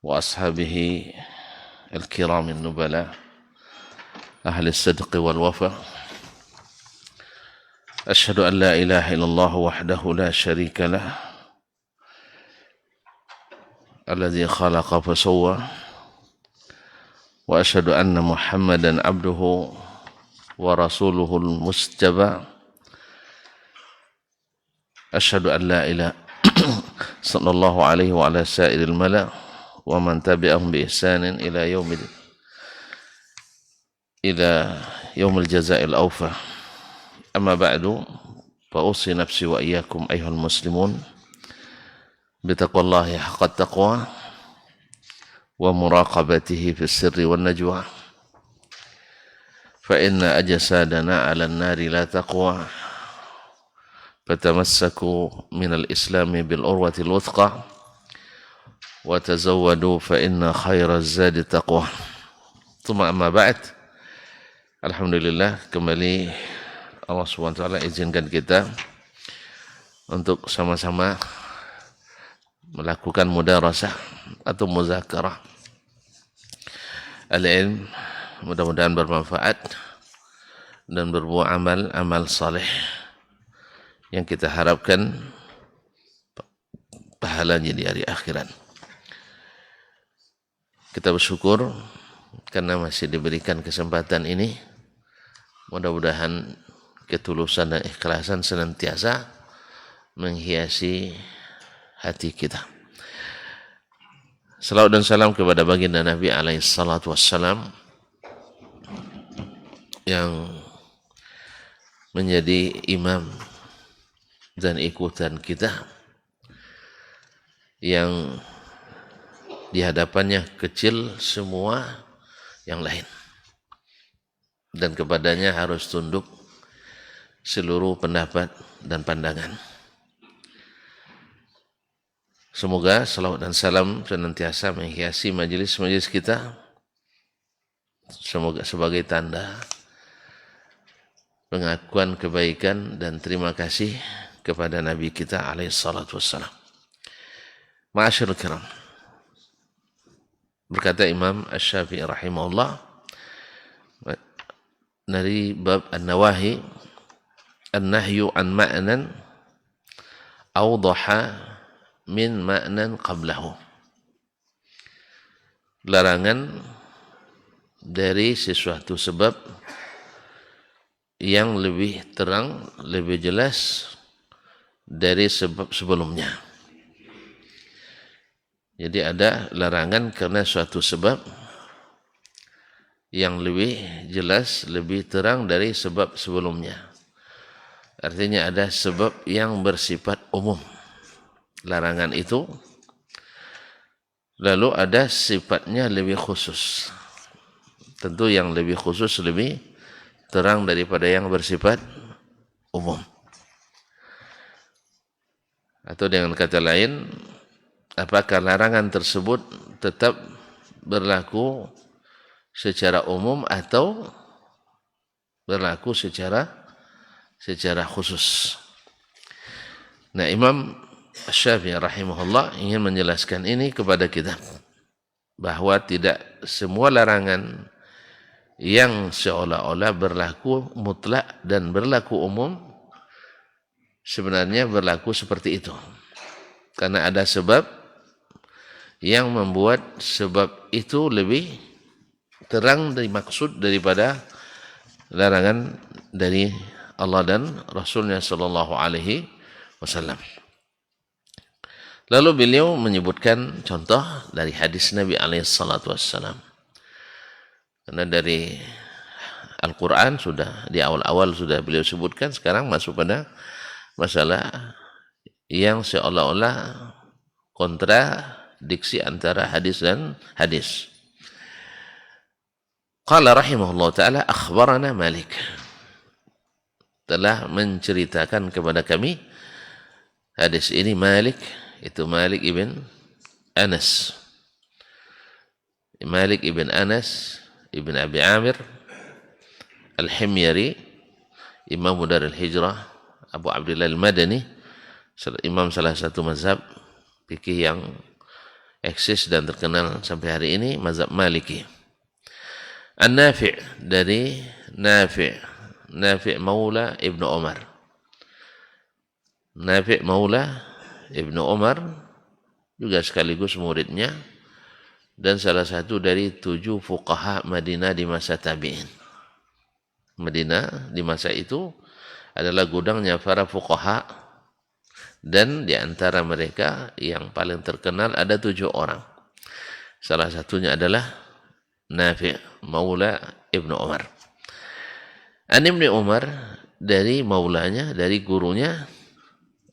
وأصحابه الكرام النبلاء أهل الصدق والوفاء أشهد أن لا إله إلا الله وحده لا شريك له الذي خلق فسوى وأشهد أن محمدا عبده ورسوله المجتبى أشهد أن لا إله صلى الله عليه وعلى سائر الملأ ومن تبعهم بإحسان إلى يوم الجزاء الأوفى أما بعد فأوصي نفسي وإياكم أيها المسلمون بتقوى الله حق التقوى ومراقبته في السر والنجوى فإن أجسادنا على النار لا تقوى فتمسكوا من الإسلام بالعروة الوثقى وتزودوا فإن خير الزاد التقوى ثم أما بعد. Alhamdulillah, kembali Allah SWT izinkan kita untuk sama-sama melakukan mudarasah atau muzakarah al-ilm, mudah-mudahan bermanfaat dan berbuah amal saleh yang kita harapkan pahalanya di hari akhirat. Kita bersyukur karena masih diberikan kesempatan ini. Mudah-mudahan ketulusan dan ikhlasan senantiasa menghiasi hati kita. Salawat dan salam kepada baginda Nabi alaihi salatu wassalam yang menjadi imam dan ikutan kita, yang di hadapannya kecil semua yang lain, dan kepadanya harus tunduk seluruh pendapat dan pandangan. Semoga salawat dan salam senantiasa menghiasi majelis-majelis kita, semoga sebagai tanda pengakuan kebaikan dan terima kasih kepada Nabi kita alaihi salatu wassalam. Ma'asyiral kiram, berkata Imam Asy-Syafi'i rahimahullah dari bab an-nawahi, an-nahyu an ma'nan awdaha min ma'nan qablahu, larangan dari sesuatu sebab yang lebih terang, lebih jelas dari sebab sebelumnya. Jadi ada larangan karena suatu sebab yang lebih jelas, lebih terang dari sebab sebelumnya. Artinya ada sebab yang bersifat umum, larangan itu, lalu ada sifatnya lebih khusus. Tentu yang lebih khusus lebih terang daripada yang bersifat umum. Atau dengan kata lain, apakah larangan tersebut tetap berlaku secara umum atau berlaku secara khusus. Nah, Imam Asy-Syafi'i rahimahullah ingin menjelaskan ini kepada kita, bahwa tidak semua larangan yang seolah-olah berlaku mutlak dan berlaku umum sebenarnya berlaku seperti itu. Karena ada sebab yang membuat sebab itu lebih terang dari maksud daripada larangan dari Allah dan Rasulnya sallallahu alaihi wasallam. Lalu beliau menyebutkan contoh dari hadis Nabi alaihi salatu wassalam. Karena dari Al-Quran sudah di awal-awal sudah beliau sebutkan, sekarang masuk pada masalah yang seolah-olah kontradiksi antara hadis dan hadis. Qala rahimahullah ta'ala akhbarana Malik, telah menceritakan kepada kami hadis ini Malik, itu Malik ibn Anas. Malik ibn Anas ibn Abi Amir Al-Himyari, Imam Dar al-Hijrah, Abu Abdullah al-Madani, imam salah satu mazhab fikih eksis dan terkenal sampai hari ini, mazhab Maliki. An-Nafi' dari Nafi' Maula Ibnu Umar. Nafi' Maula Ibnu Umar juga sekaligus muridnya dan salah satu dari 7 fuqaha Madinah di masa tabi'in. Madinah di masa itu adalah gudangnya para fuqaha, dan di antara mereka yang paling terkenal ada 7 orang. Salah satunya adalah Nafi' Maula Ibnu Umar. An Ibnu Umar dari maulanya, dari gurunya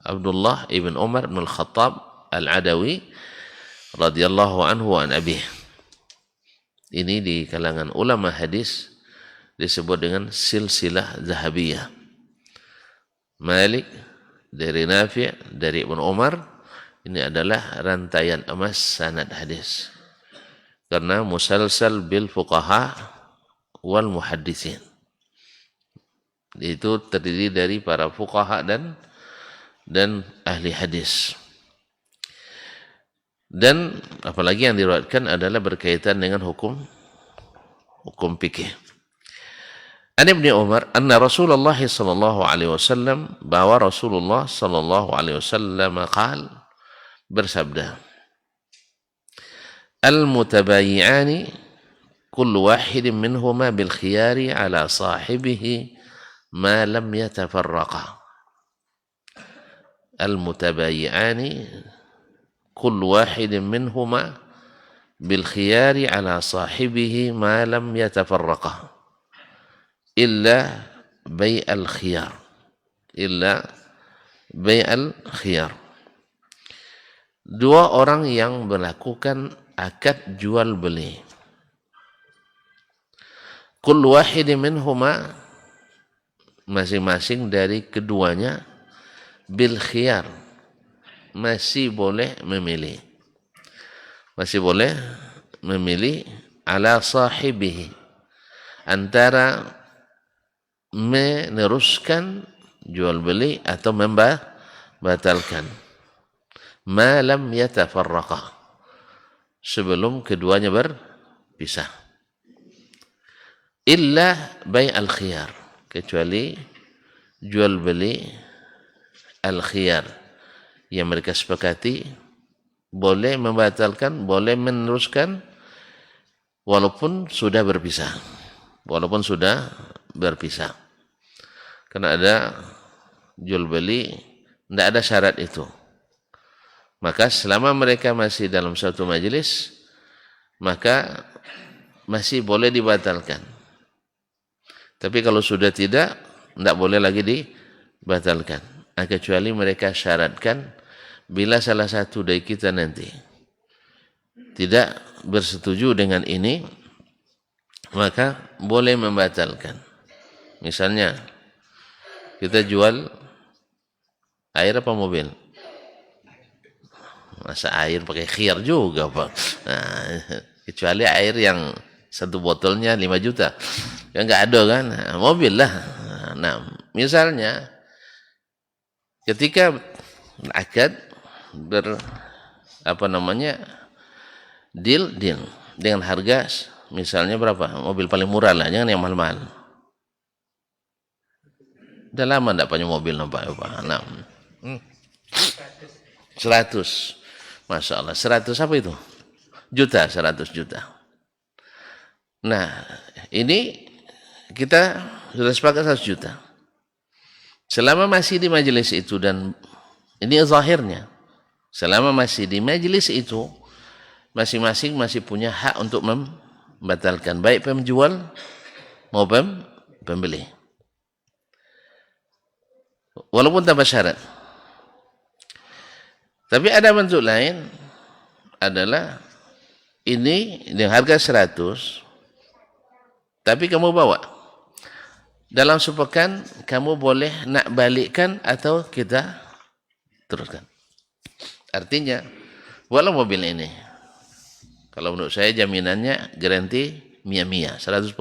Abdullah ibn Umar bin Al-Khattab Al-Adawi radhiyallahu anhu an abih. Ini di kalangan ulama hadis disebut dengan silsilah zahabiyah. Malik dari Nafi' dari Ibnu Umar, ini adalah rantaian emas sanad hadis. Karena musalsal bil fuqaha wal muhadditsin. Itu terdiri dari para fuqaha dan ahli hadis. Dan apalagi yang diriwayatkan adalah berkaitan dengan hukum fikih. An Ibnu Umar anna Rasulullah sallallahu alaihi wasallam, bahwa Rasulullah sallallahu alaihi wasallam bersabda, al-mutabayyi'ani kullu wahidin minhuma bil khiyari ala sahibihi ma lam yatafarraqa. Al-mutabayyi'ani kullu wahidin minhuma bil khiyari ala sahibihi ma lam yatafarraqa illa bai'al khiyar, dua orang yang melakukan akad jual beli, kullu wahidin minhuma, masing-masing dari keduanya, bil khiyar, masih boleh memilih ala sahibihi, antara meneruskan jual beli atau membatalkan, ma lam yatafarraqa, sebelum keduanya berpisah, illa bai'al khiyar, kecuali jual beli al khiyar yang mereka sepakati, boleh membatalkan, boleh meneruskan walaupun sudah berpisah. Karena ada jual beli, tidak ada syarat itu. Maka selama mereka masih dalam satu majelis, maka masih boleh dibatalkan. Tapi kalau sudah tidak boleh lagi dibatalkan. Kecuali mereka syaratkan, bila salah satu dari kita nanti tidak bersetuju dengan ini, maka boleh membatalkan. Misalnya, kita jual air apa mobil? Masa air pakai khiyar juga, Pak. Nah, kecuali air yang satu botolnya 5 juta. Ya enggak ada kan? Nah, mobil lah. Nah, misalnya ketika akad deal dengan harga misalnya berapa? Mobil paling murah lah, jangan yang mahal-mahal. Udah lama enggak punya mobil nampak Pak. Nah. 100. Masya Allah. 100 apa itu? 100 juta. Nah, ini kita sudah sepakat 100 juta. Selama masih di majelis itu, dan ini zahirnya, selama masih di majelis itu, masing-masing masih punya hak untuk membatalkan, baik penjual maupun pembeli. Walaupun tanpa syarat. Tapi ada bentuk lain, adalah ini dengan harga 100, tapi kamu bawa. Dalam sepekan kamu boleh nak balikkan atau kita teruskan. Artinya, walau mobil ini, kalau menurut saya jaminannya garanti mia-mia, 100%.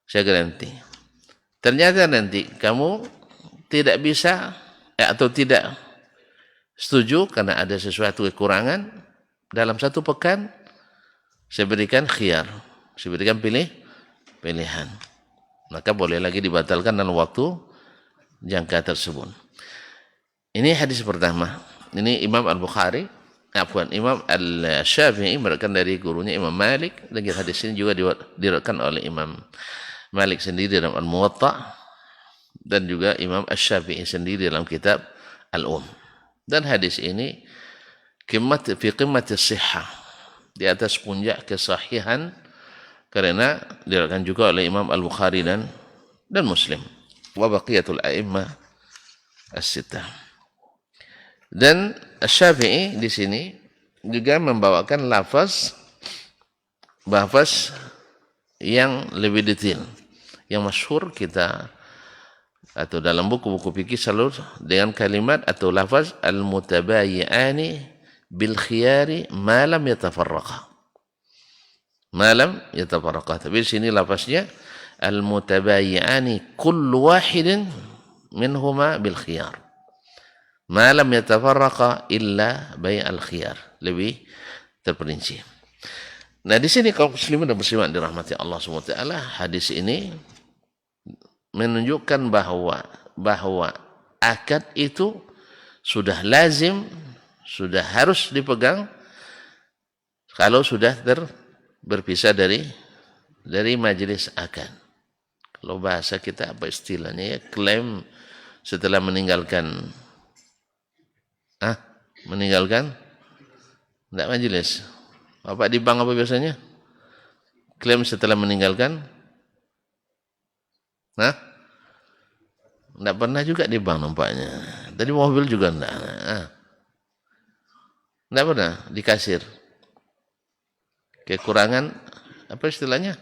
Saya garanti. Ternyata nanti kamu tidak bisa atau tidak setuju karena ada sesuatu kekurangan, dalam satu pekan saya berikan khiyar, saya berikan pilihan. Maka boleh lagi dibatalkan dalam waktu jangka tersebut. Ini hadis pertama. Ini Imam Al-Bukhari, Imam Al-Syafi'i meriwayatkan dari gurunya Imam Malik. Dan hadis ini juga diriwayatkan oleh Imam Malik sendiri dalam Al-Muwatta dan juga Imam Asy-Syafi'i sendiri dalam kitab Al-Um. Dan hadis ini fi qimmatis sihhah, di atas puncak kesahihan, karena diriwayatkan juga oleh Imam Al-Bukhari dan Muslim wa baqiyatul a'immah as-sittah. Dan Asy-Syafi'i di sini juga membawakan lafaz yang lebih detail, yang masyhur kita atau dalam buku-buku fikih selalu dengan kalimat atau lafaz al-mutabayyi'ani bil khiyari ma lam yatafarraqa. Malam yatafarraqa. Tapi di sini lafaznya al-mutabayyi'ani kullu wahidin minhuma bil khiyar. Malam yatafarraqa illa bai' al-khiyar. Lebih terperinci. Nah, di sini kaum muslimin dan muslimat dirahmati Allah SWT, hadis ini menunjukkan bahwa akad itu sudah lazim, sudah harus dipegang kalau sudah berpisah dari majelis akad. Kalau bahasa kita apa istilahnya ya, klaim setelah meninggalkan enggak majelis. Bapak di bank apa biasanya? Klaim setelah meninggalkan enggak pernah juga di bank nampaknya. Tadi mobil juga enggak. Enggak pernah di kasir. Kekurangan apa istilahnya?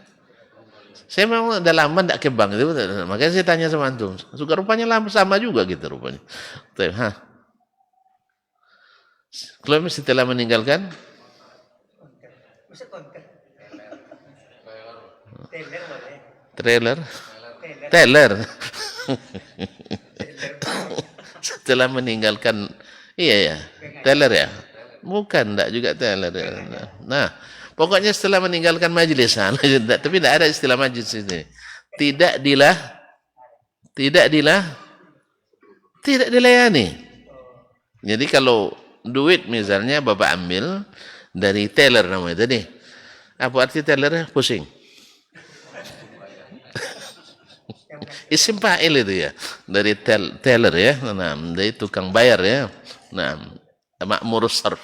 Saya memang udah lama enggak ke bank itu, makanya saya tanya sama antum. Suka rupanya lama sama juga gitu rupanya. Klaim setelah meninggalkan Teller. Setelah meninggalkan, iya ya, teller ya. Bukan, enggak juga teller. Nah, pokoknya setelah meninggalkan majelis, tapi tidak ada istilah majelis ini. Tidak dilayani. Jadi kalau duit misalnya Bapak ambil dari teller namanya tadi, apa arti teller? Pusing. Isim fa'il itu ya, dari teller ya, dari tukang bayar ya, ma'murus sarf.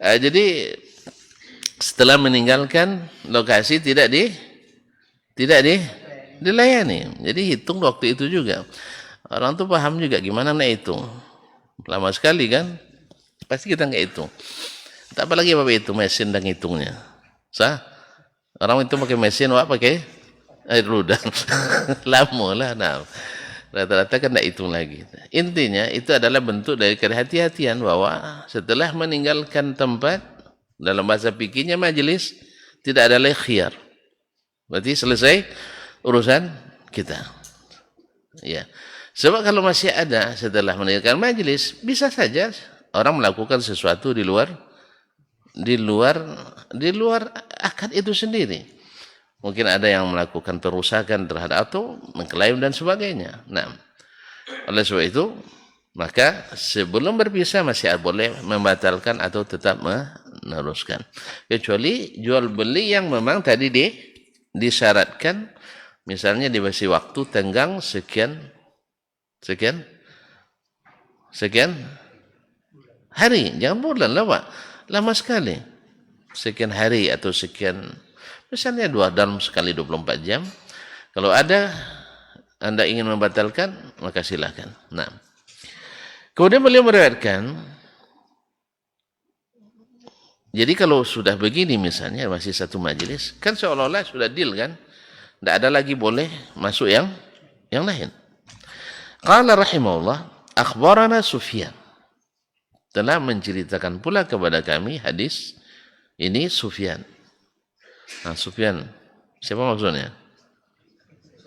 Jadi setelah meninggalkan lokasi tidak dilayani. Jadi hitung waktu itu juga. Orang tuh paham juga gimana nak hitung. Lama sekali kan? Pasti kita nggak hitung. Tak apalagi Bapak hitung mesin dan hitungnya. Orang itu pakai mesin, Wak pakai air ludah. Lama lah. Rata-rata kan tidak hitung lagi. Intinya itu adalah bentuk dari kehati-hatian bahwa setelah meninggalkan tempat, dalam bahasa fikihnya majelis, tidak ada lagi khiyar. Berarti selesai urusan kita. Ya. Sebab kalau masih ada setelah meninggalkan majelis, bisa saja orang melakukan sesuatu di luar akad itu sendiri. Mungkin ada yang melakukan perusakan terhadap atau mengklaim dan sebagainya. Nah, oleh sebab itu, maka sebelum berpisah masih boleh membatalkan atau tetap meneruskan. Kecuali jual beli yang memang tadi disyaratkan, misalnya diberi waktu tenggang sekian hari, jangan bulan lah Pak, lama sekali. Sekian hari atau sekian, misalnya dalam sekali 24 jam. Kalau ada Anda ingin membatalkan, maka silakan. Nah, kemudian beliau meriwayatkan, jadi kalau sudah begini misalnya masih satu majelis, kan seolah-olah sudah deal kan, tidak ada lagi boleh masuk yang lain. Qala rahimahullah, akhbarana Sufyan, telah menceritakan pula kepada kami hadis ini Sufyan. Nah, Sufyan, siapa maksudnya?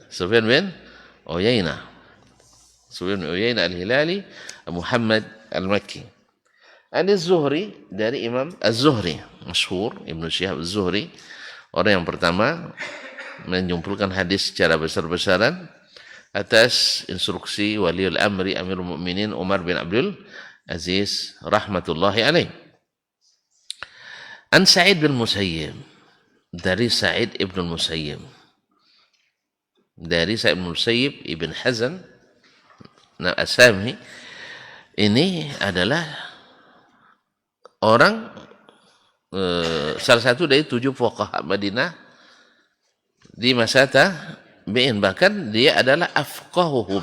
Sufyan bin Uyainah. Sufyan bin Uyainah al-Hilali, Muhammad al-Makki. Ada Zuhri dari Imam Az-Zuhri, masyhur Ibnu Syihab Az-Zuhri, orang yang pertama menjumpulkan hadis secara besar-besaran atas instruksi Waliul Amri Amirul Mukminin Umar bin Abdul Aziz rahmatullahi alaih. An Sa'id bin Musayyib, dari Sa'id ibn Musayyib, dari Sa'id bin Musayyib ibn Hazan As-Sami, ini adalah orang salah satu dari 7 fuqaha Madinah di masa tabi'in, bahkan dia adalah afqahuhum,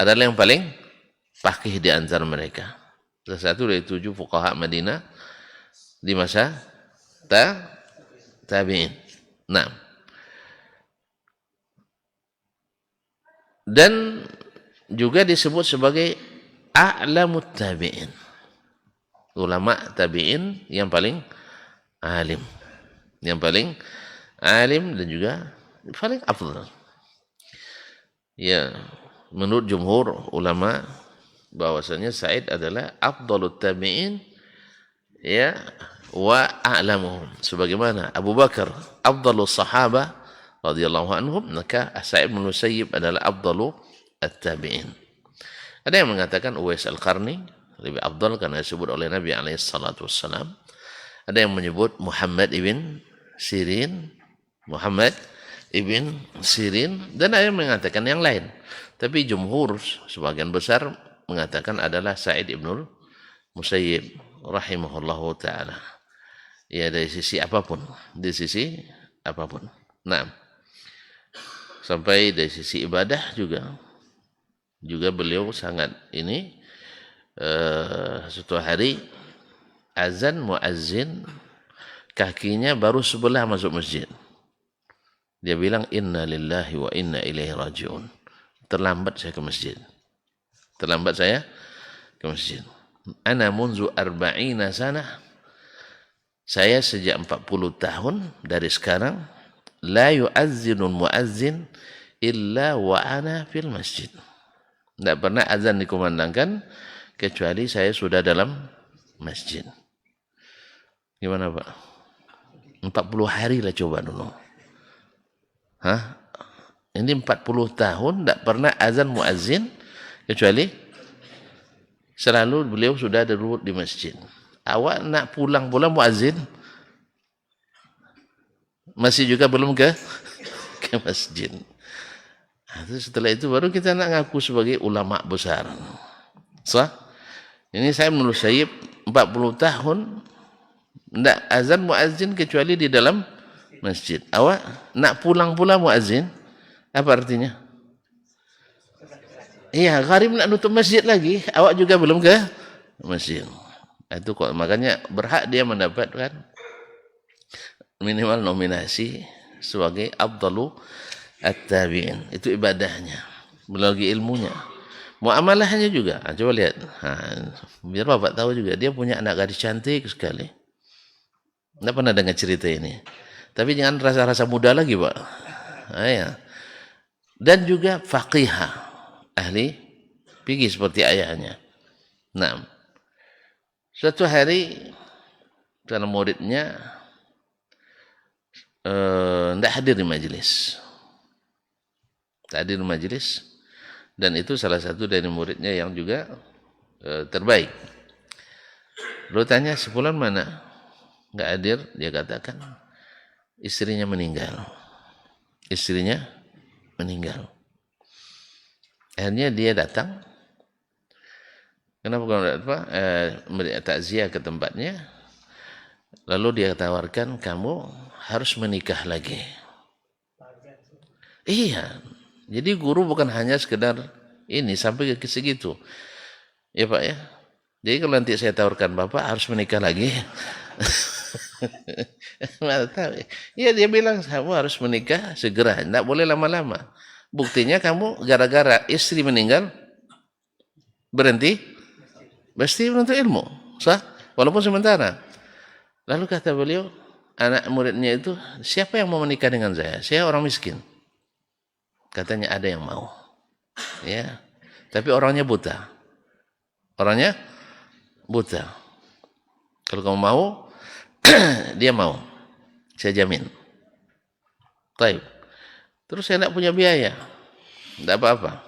adalah yang paling faqih di antara mereka, salah satu dari 7 fuqaha Madinah di masa tabi'in. Nah, dan juga disebut sebagai a'lamut tabi'in, ulama tabi'in yang paling alim, dan juga paling afdal. Ya, menurut jumhur ulama bahwasanya Sa'id adalah afdalut tabi'in, ya, wa a'lamuhum, sebagaimana Abu Bakar afdalus sahabah radhiyallahu anhum, maka Sa'id bin Musayyib adalah afdalu at-tabi'in. Ada yang mengatakan Uwais Al-Qarni lebih afdal karena disebut oleh Nabi alaihi salatu wassalam. Ada yang menyebut Muhammad ibn Sirin, dan ada yang mengatakan yang lain. Tapi jumhur sebagian besar mengatakan adalah Sa'id ibn Musayyib rahimahullahu ta'ala. Ya, dari sisi apapun. Nah, sampai dari sisi ibadah juga beliau sangat ini, suatu hari azan muazzin, kakinya baru sebelah masuk masjid. Dia bilang, inna lillahi wa inna ilaihi raji'un. Terlambat saya ke masjid. Ana munzu arba'ina sana. Saya sejak 40 tahun dari sekarang, la yu'azzinul muazzin illa wa ana fil masjid. Tidak pernah azan dikumandangkan kecuali saya sudah dalam masjid. Gimana Pak? 40 hari lah coba dulu. Ini 40 tahun tidak pernah azan muazzin kecuali selalu beliau sudah duduk di masjid. Awak nak pulang muazzin masih juga belum ke masjid. Setelah itu baru kita nak ngaku sebagai ulama besar. Ini saya menurut Syekh 40 tahun tidak azan muazzin kecuali di dalam masjid. Awak nak pulang muazzin, apa artinya? Iya, gharib nak nutup masjid lagi, awak juga belum ke masjid. Itu kok makanya berhak dia mendapatkan minimal nominasi sebagai afdalu at-tabi'in. Itu ibadahnya, belum lagi ilmunya, muamalahnya juga. Coba lihat, biar Bapak tahu juga, dia punya anak gadis cantik sekali. Tidak pernah dengar cerita ini, tapi jangan rasa-rasa muda lagi Pak. Ya. Dan juga faqihah, ahli fikih seperti ayahnya. Nah, suatu hari karena muridnya tidak hadir di majelis, dan itu salah satu dari muridnya yang juga terbaik. Lalu tanya, sebulan mana? Nggak hadir. Dia katakan istrinya meninggal. Akhirnya dia datang. Kenapa takziah ke tempatnya? Lalu dia tawarkan, kamu harus menikah lagi. Iya. Jadi guru bukan hanya sekedar ini sampai ke segitu. Ya Pak ya. Jadi kalau nanti saya tawarkan Bapak harus menikah lagi. Ya dia bilang kamu harus menikah segera, tidak boleh lama-lama. Buktinya kamu gara-gara istri meninggal berhenti menuntut ilmu, walaupun sementara. Lalu kata beliau, anak muridnya itu, siapa yang mau menikah dengan saya? Saya orang miskin. Katanya ada yang mau, ya, tapi orangnya buta. Kalau kamu mau, dia mau. Saya jamin. Baik. Terus saya tidak punya biaya. Tidak apa-apa.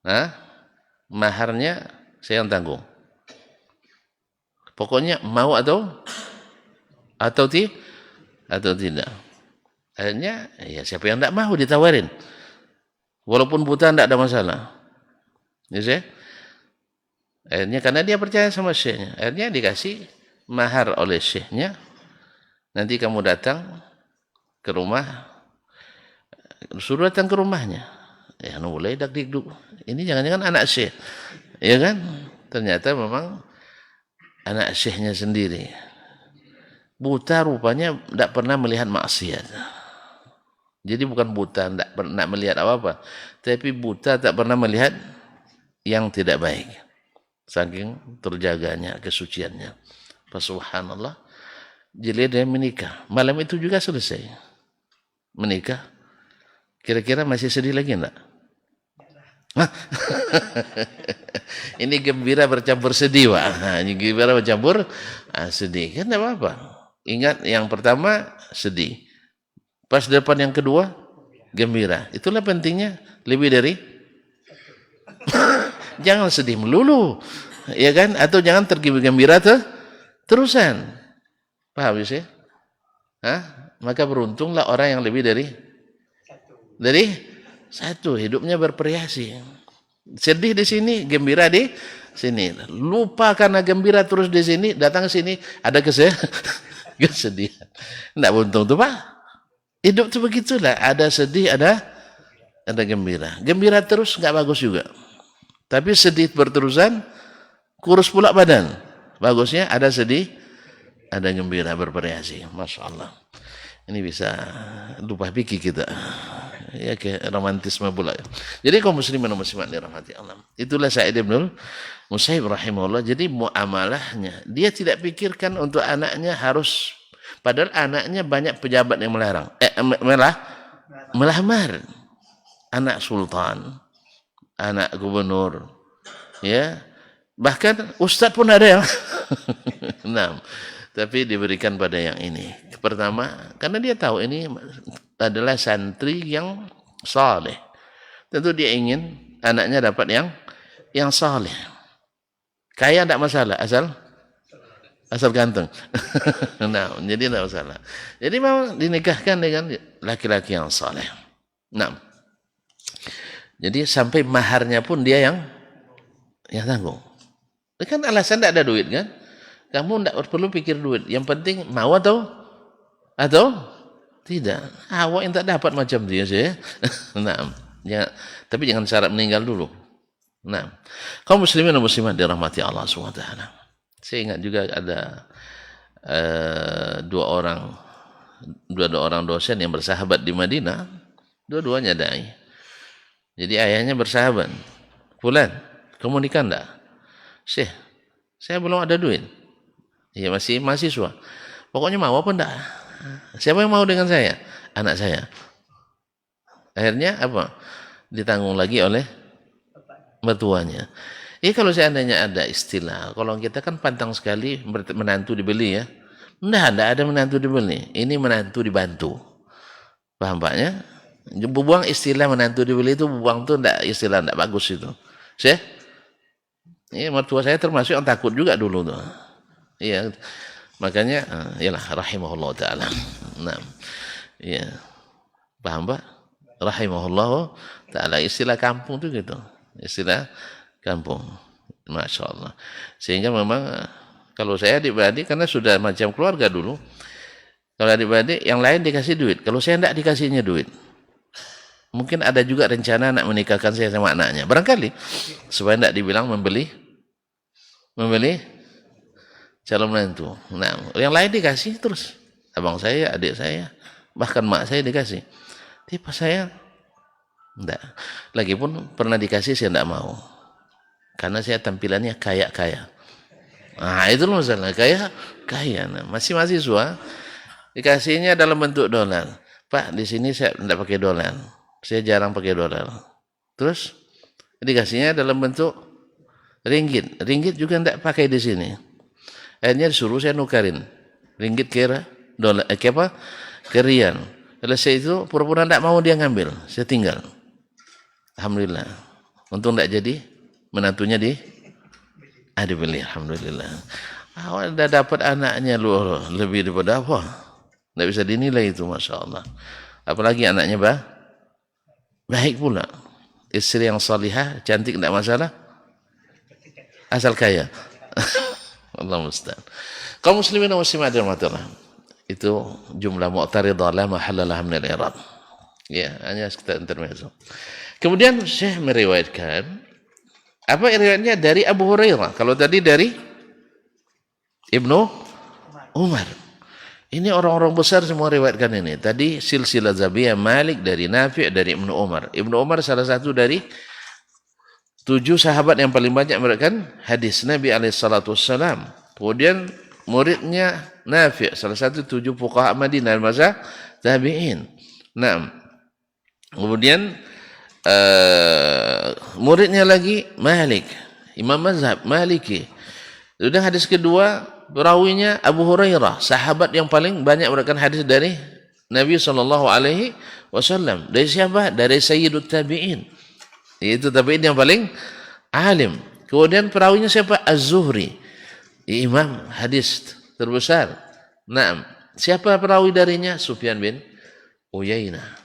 Nah, maharnya saya yang tanggung. Pokoknya mau atau tidak. Akhirnya ya siapa yang tidak mau ditawarin. Walaupun buta tidak ada masalah. Ya sih? Akhirnya karena dia percaya sama syekhnya. Akhirnya dikasih mahar oleh syekhnya. Nanti kamu datang ke rumah, suruh datang ke rumahnya. Ya, mulai dak-dikduk. Ini jangan-jangan anak syekh. Ya kan? Ternyata memang anak syekhnya sendiri. Buta rupanya tidak pernah melihat maksiat. Jadi bukan buta tidak pernah melihat apa-apa, tapi buta tak pernah melihat yang tidak baik. Saking terjaganya kesuciannya. Subhanallah. Jadi dia menikah. Malam itu juga selesai. Menikah. Kira-kira masih sedih lagi enggak? Ini gembira bercampur sedih, Pak. Nah, ini gembira bercampur sedih. Kan enggak apa-apa. Ingat yang pertama sedih. Pas depan yang kedua gembira. Itulah pentingnya lebih dari jangan sedih melulu. Ya kan? Atau jangan tergembira terusan. Paham sih? Maka beruntunglah orang yang lebih dari satu, hidupnya bervariasi. Sedih di sini, gembira di sini. Lupa karena gembira terus di sini, datang ke sini ada kesedihan. Enggak beruntung tuh, Pak. Hidup tuh begitulah, ada sedih, ada gembira. Gembira terus enggak bagus juga. Tapi sedih berterusan kurus pula badan. Bagusnya ada sedih, ada gembira bervariasi. Masya Allah. Ini bisa lupa pikir kita. Ya ke romantisme pula. Jadi kaum muslimin dan muslimat dirahmati Allah. Itulah Sa'id bin Musayyib rahimahullah. Jadi muamalahnya dia tidak pikirkan untuk anaknya harus, padahal anaknya banyak pejabat yang melarang. Melamar. Anak sultan, anak gubernur, ya. Bahkan ustaz pun ada yang nah, tapi diberikan pada yang ini. Pertama, karena dia tahu ini adalah santri yang saleh. Tentu dia ingin anaknya dapat yang saleh. Kaya tidak masalah, asal ganteng. Nah, jadi tidak masalah. Jadi mau dinikahkan dengan laki-laki yang saleh. Nah, jadi sampai maharnya pun dia yang tanggung. Itu kan alasan tidak ada duit kan? Kamu tidak perlu pikir duit. Yang penting mau atau tidak. Awak yang tak dapat macam dia sih. Nah, ya, tapi jangan syarat meninggal dulu. Nah, kaum muslimin dan muslimat dirahmati Allah SWT. Saya ingat juga ada dua orang dosen yang bersahabat di Madinah. Dua-duanya dai. Jadi ayahnya bersahabat. Fulan, kamu nikah enggak? Syekh, saya belum ada duit. Ya masih mahasiswa. Pokoknya mau apa enggak? Siapa yang mau dengan saya? Anak saya. Akhirnya apa? Ditanggung lagi oleh mertuanya. Kalau seandainya ada istilah, kalau kita kan pantang sekali menantu dibeli ya. Enggak ada menantu dibeli. Ini menantu dibantu. Paham Paknya? Buang istilah menantu dibeli itu, buang tuh istilah enggak bagus itu. Syekh? Mertua saya termasuk yang takut juga dulu tuh. Iya. Makanya yalah rahimahullah taala. Nah. Iya. Paham, Pak? Rahimahullah taala, istilah kampung tuh gitu. Istilah kampung. Masya Allah. Sehingga memang kalau saya adik-beradik karena sudah macam keluarga dulu. Kalau adik-beradik yang lain dikasih duit, kalau saya enggak dikasihnya duit. Mungkin ada juga rencana nak menikahkan saya sama anaknya. Barangkali supaya tidak dibilang membeli calon menantu. Nah, yang lain dikasih terus. Abang saya, adik saya, bahkan mak saya dikasih. Tipe saya enggak. Lagipun pernah dikasih saya enggak mau. Karena saya tampilannya kaya-kaya. Nah, itu loh masalah. Kaya. Nah, masih mahasiswa. Dikasihnya dalam bentuk dolar. Pak, di sini saya enggak pakai dolar. Saya jarang pakai dolar. Terus dikasihnya dalam bentuk ringgit. Ringgit juga enggak pakai di sini. Akhirnya disuruh saya nukarin ringgit kira dolar ke rial. Selesai itu pura-pura tidak mau dia ngambil, saya tinggal. Alhamdulillah. Untung tidak jadi, menantunya dibeli. Alhamdulillah. Awal dah dapat anaknya lebih daripada apa? Tidak bisa dinilai itu, Masya Allah. Apalagi anaknya baik pula. Istri yang salihah, cantik tidak masalah. Asal kaya. Allah musta'an. Kaum muslimin wa muslimat rahmatullah. Itu jumlah mu'taridah la mahalla laha min al-i'rab. Ya, hanya sekitar intermezzo. Kemudian Syekh meriwayatkan apa riwayatnya dari Abu Hurairah. Kalau tadi dari Ibnu Umar. Ini orang-orang besar semua riwayatkan ini. Tadi silsilah Zabiyah Malik dari Nafi' dari Ibnu Umar. Ibnu Umar salah satu dari 7 sahabat yang paling banyak meriwayatkan hadis Nabi alaihissalatu wassalam. Kemudian muridnya Nafi', salah satu 7 fuqaha Madinah masa tabi'in. Nah, kemudian muridnya lagi Malik, Imam mazhab Maliki. Kemudian hadis kedua perawinya Abu Hurairah, sahabat yang paling banyak meriwayatkan hadis dari Nabi sallallahu alaihi wasallam. Dari siapa? Dari Sayyidut Tabi'in. Itu tabi'in yang paling alim. Kemudian perawinya siapa? Az-Zuhri, imam hadis terbesar. Nah, siapa perawi darinya? Sufyan bin Uyainah,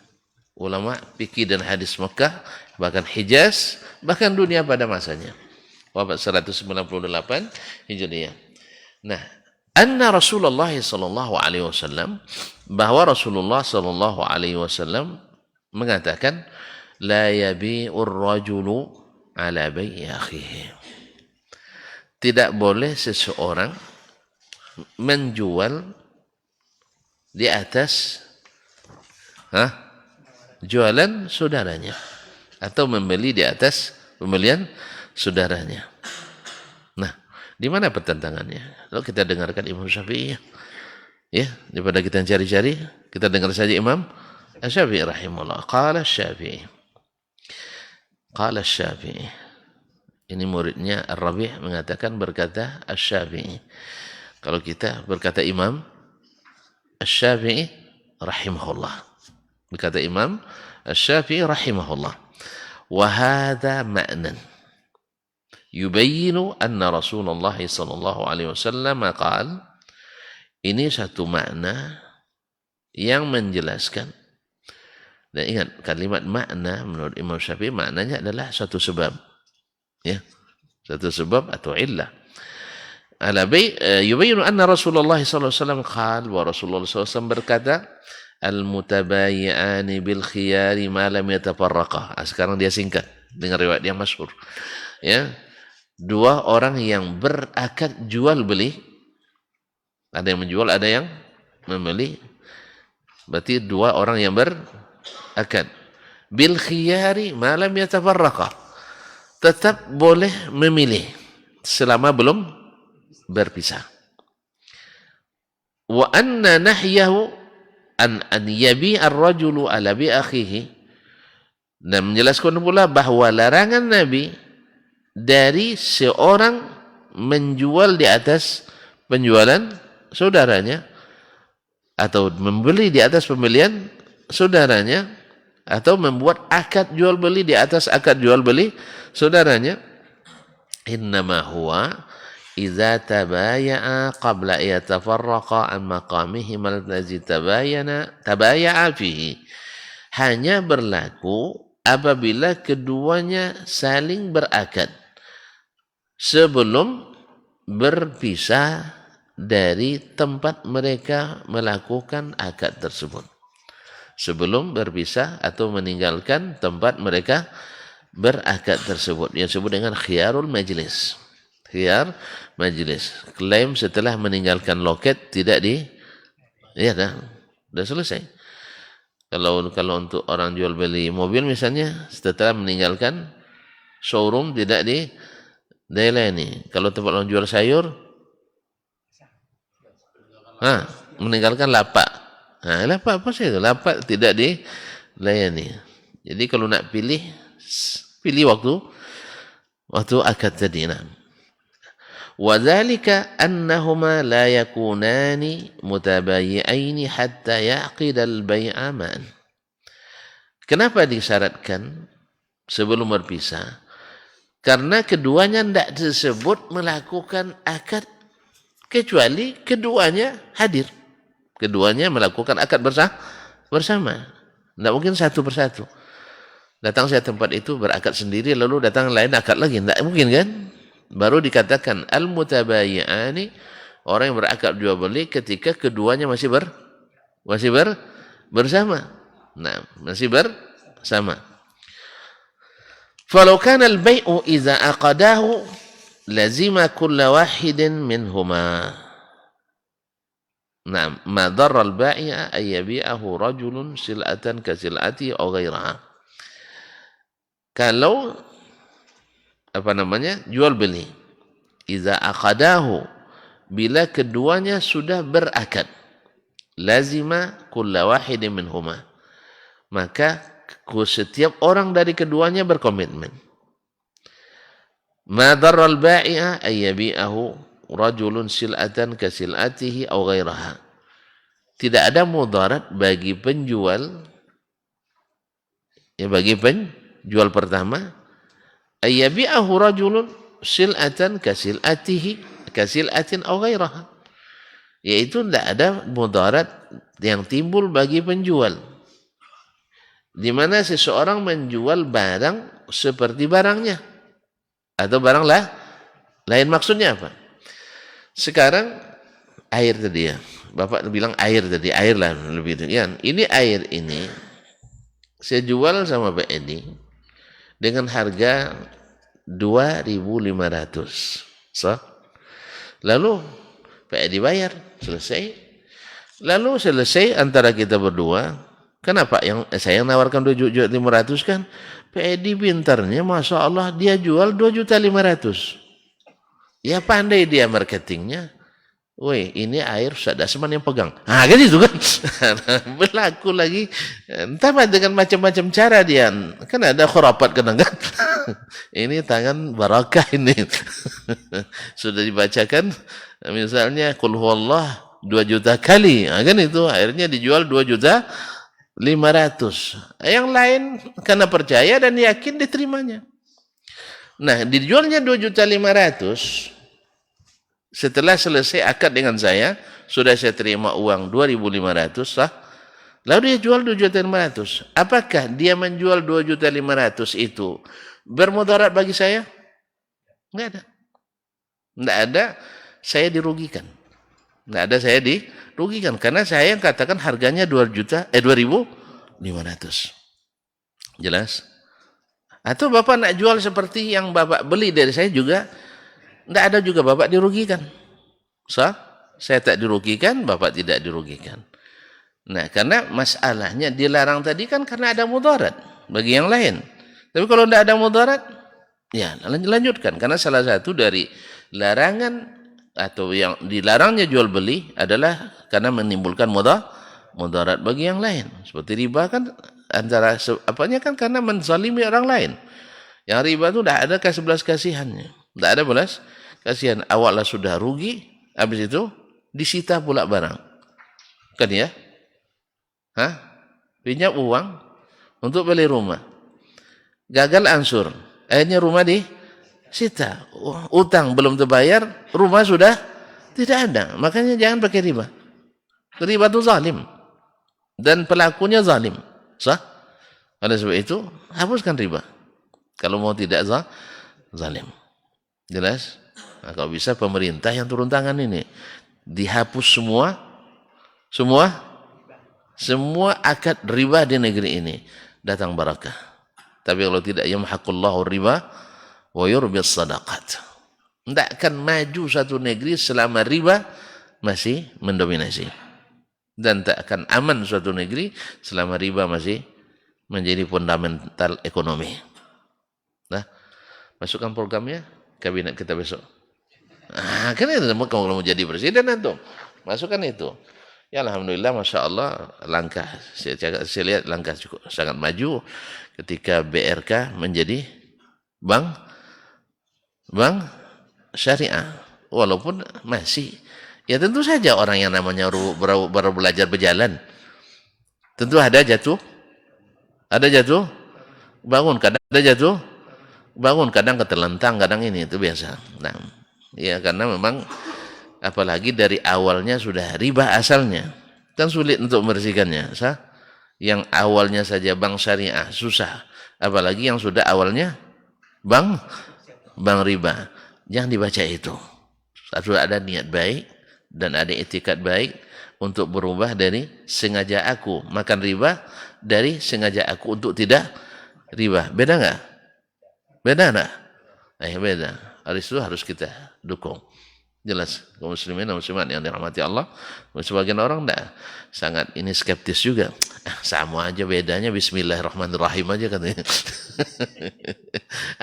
ulama fikih dan hadis Mekah, bahkan Hijaz, bahkan dunia pada masanya. Wafat 198 Hijriah. Nah, anna Rasulullah sallallahu alaihi wasallam, bahwa Rasulullah sallallahu alaihi wasallam mengatakan la yabi'ur rajulu ala bai'i akhihi. Tidak boleh seseorang menjual di atas jualan saudaranya atau membeli di atas pembelian saudaranya. Nah, di mana pertentangannya? Lalu kita dengarkan Imam Syafi'i. Ya, daripada kita cari-cari, kita dengar saja Imam Syafi'i rahimahullah. Qala Syafi'i. Qala Syafi'i. Ini muridnya Ar-Rabi' mengatakan, berkata Asy-Syafi'i. Kalau kita berkata Imam Asy-Syafi'i rahimahullah. Berkata Imam Asy-Syafi'i rahimahullah. Wa hadza ma'nan yubayyinu anna Rasulullah sallallahu alaihi wasallam qala. Ini satu makna yang menjelaskan. Dan ingat, kalimat makna menurut Imam Syafi'i maknanya adalah satu sebab. Ya. Satu sebab atau illah. Yubayyinu anna Rasulullah sallallahu alaihi wasallam qala, wa Rasulullah sallallahu alaihi wasallam berkata, al-mutabayyi'ani bil khiyari ma lam yatafarraqa. Sekarang dia singkat dengan riwayat yang masyhur. Ya. 2 orang yang berakad jual beli, ada yang menjual, ada yang membeli. Berarti 2 orang yang berakad bil khiyari ma lam yatafarraqa, tetap boleh memilih selama belum berpisah. Wa anna nahyahu an yabi'a ar-rajulu ala bi akhihi, dan menjelaskan pula bahwa larangan Nabi dari seorang menjual di atas penjualan saudaranya, atau membeli di atas pembelian saudaranya, atau membuat akad jual beli di atas akad jual beli saudaranya. Innama huwa idza tabaya'a qabla yatafarraqa an maqamihim allazi tabaya'a fihi. Hanya berlaku apabila keduanya saling berakad sebelum berpisah dari tempat mereka melakukan akad tersebut. Sebelum berpisah atau meninggalkan tempat mereka berakad tersebut, yang disebut dengan khiyarul majlis. Khiyar majlis. Klaim setelah meninggalkan loket tidak ya dah selesai. Kalau untuk orang jual beli mobil misalnya, setelah meninggalkan showroom tidak dilayani. Kalau tempat orang jual sayur, meninggalkan lapak. Lapak apa sih itu? Lapak tidak dilayani. Jadi kalau nak pilih waktu akad tadi. وذلك أنهما لا يكونان متبايعين حتى يعقد البيع معا. Kenapa disyaratkan sebelum berpisah? Karena keduanya tidak disebut melakukan akad kecuali keduanya hadir. Keduanya melakukan akad bersama. Tidak mungkin satu persatu. Datang saya tempat itu berakad sendiri, lalu datang lain akad lagi. Tidak mungkin kan? Baru dikatakan al-mutabayi'ani, orang yang berakad jual beli ketika keduanya masih bersama. Nah, masih bersama. Falau kana al-bai'u idza aqadahu lazima kulla wahidin minhuma. Nah, ma darra al-bai'a ay yabi'ahu rajulun sil'atan ka sil'ati aw ghairaha. Kalau jual beli, idza aqadahu, bila keduanya sudah berakad, lazima kulla wahidin minhuma, maka setiap orang dari keduanya berkomitmen. Ma darra al-bai'a ay yabi'ahu rajulun sil'atan ka sil'atihi aw ghairaha. Tidak ada mudarat bagi penjual, bagi penjual pertama, ay yabi'ahu rajulun sil'atan ka sil'atihi ka sil'atin aw ghairaha, yaitu tidak ada mudarat yang timbul bagi penjual di mana seseorang menjual barang seperti barangnya atau barang lain. Maksudnya apa? Sekarang air tadi ya, Bapak bilang air tadi, air lah lebih demikian. Ini air ini saya jual sama Pak Edi dengan harga 2.500. So, lalu Pak Edi bayar, selesai. Lalu selesai antara kita berdua. Kenapa yang saya nawarkan 2.500 kan? Pak Edi pintarnya, Masya Allah, dia jual 2.500.000. Ya pandai dia marketingnya. Woi, ini air Ustaz Dasman yang pegang. Ah, kan itu kan. Berlaku lagi. Entah dengan macam-macam cara dia. Kan ada khurafat kadang kan. Ini tangan barakah ini. Sudah dibacakan. Misalnya, Qul huwallah 2 juta kali. Ah, kan itu. Akhirnya dijual 2.500.000. Yang lain karena percaya dan yakin diterimanya. Nah, dijualnya 2.500.000. Setelah selesai akad dengan saya, sudah saya terima uang 2.500.000 sah. Lalu dia jual 2.500.000. Apakah dia menjual 2.500.000 itu bermudarat bagi saya? Enggak ada. Enggak ada saya dirugikan. Enggak ada saya dirugikan karena saya yang katakan harganya 2.500.000. Jelas? Atau Bapak nak jual seperti yang Bapak beli dari saya juga, tidak ada juga Bapak dirugikan. Saya tak dirugikan, Bapak tidak dirugikan. Nah, karena masalahnya dilarang tadi kan karena ada mudarat bagi yang lain. Tapi kalau tidak ada mudarat, ya lanjutkan. Karena salah satu dari larangan atau yang dilarangnya jual beli adalah karena menimbulkan mudarat bagi yang lain. Seperti riba kan antara apanya kan karena menzalimi orang lain. Yang riba itu tidak ada sebelas kasihannya. Tidak ada belas kasihan. Awalnya sudah rugi, habis itu disita pula barang. Kan ya? Pinjam uang untuk beli rumah. Gagal ansur. Akhirnya rumah disita. Utang belum terbayar, rumah sudah tidak ada. Makanya jangan pakai riba. Riba itu zalim. Dan pelakunya zalim. Sah? Oleh sebab itu, hapuskan riba. Kalau mau tidak zalim. Jelas? Nah, kalau bisa pemerintah yang turun tangan ini dihapus semua akad riba di negeri ini, datang barakah. Tapi kalau tidak, yamhaqullahu riba wa yurbis sadaqat. Tidak akan maju satu negeri selama riba masih mendominasi. Dan tak akan aman suatu negeri selama riba masih menjadi fundamental ekonomi. Nah, masukkan programnya kabinet kita besok. Kan itu kalau mau jadi presiden itu, masukkan itu. Ya alhamdulillah, masya Allah, langkah saya lihat langkah cukup sangat maju ketika BRK menjadi bank syariah. walaupun masih. Ya tentu saja orang yang namanya baru belajar berjalan, tentu ada jatuh, bangun, kadang ada jatuh, bangun, kadang keterlentang, kadang ini, itu biasa. Nah, ya karena memang apalagi dari awalnya sudah riba asalnya, kan sulit untuk membersihkannya. Yang awalnya saja bank syariah susah, apalagi yang sudah awalnya bank riba. Jangan dibaca itu. Harus ada niat baik dan ada etikat baik untuk berubah dari sengaja aku makan riba dari sengaja aku untuk tidak riba. Beda nggak? Beda nggak? Beda. Harus itu harus kita dukung. Jelas, kaum muslimin dan muslimat yang dirahmati Allah. Sebagian orang enggak, sangat ini skeptis juga. Sama aja, bedanya Bismillahirrahmanirrahim aja katanya.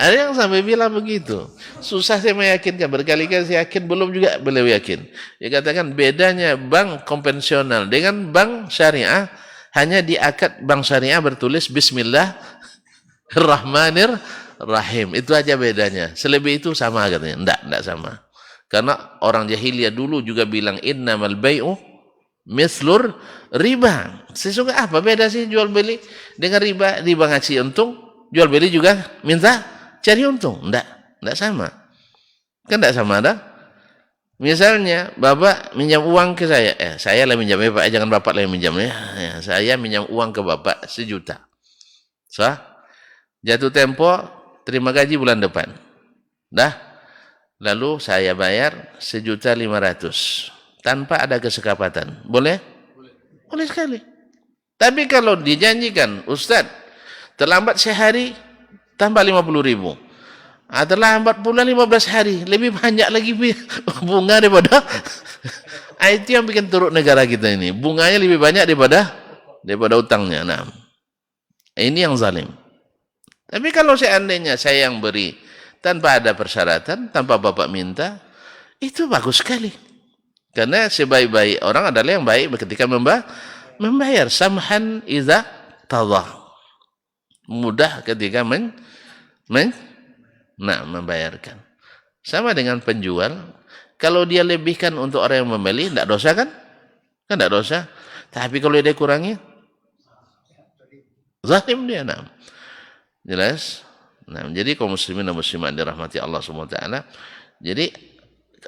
Ada yang sampai bilang begitu. Susah saya meyakinkan, berkali-kali saya yakin, belum juga beliau yakin. Dia katakan bedanya bank konvensional dengan bank syariah, hanya di akad bank syariah bertulis Bismillahirrahmanirrahim. Itu aja bedanya. Selebih itu sama katanya. Enggak sama. Karena orang jahiliyah dulu juga bilang innamal bai'u mislur riba. Sesungguhnya apa beda sih jual beli dengan riba? Riba ngasih untung, jual beli juga minta cari untung. Enggak sama. Kan enggak sama dah. Misalnya Bapak minjam uang ke saya. Saya lah minjam, Pak, jangan Bapak lah yang minjam ya. Saya minjam uang ke Bapak 1 juta. Jatuh tempo terima gaji bulan depan. Dah. Lalu saya bayar 1.500.000 tanpa ada kesepakatan. Boleh? Boleh sekali. Tapi kalau dijanjikan, Ustaz, terlambat sehari tambah 50.000. Terlambat pula 15 hari, lebih banyak lagi bunga daripada itu yang bikin turut negara kita ini. Bunganya lebih banyak daripada utangnya. Nah, ini yang zalim. Tapi kalau seandainya saya yang beri tanpa ada persyaratan, tanpa Bapak minta, itu bagus sekali. Karena sebaik-baik orang adalah yang baik ketika membayar. Samhan idza tadah. Mudah ketika membayarkan. Sama dengan penjual, kalau dia lebihkan untuk orang yang membeli, tidak dosa kan? Kan tidak dosa. Tapi kalau dia kurangi, zalim dia. Nah, jelas. Nah, jadi kaum muslimin dan muslimat dirahmati Allah SWT. Jadi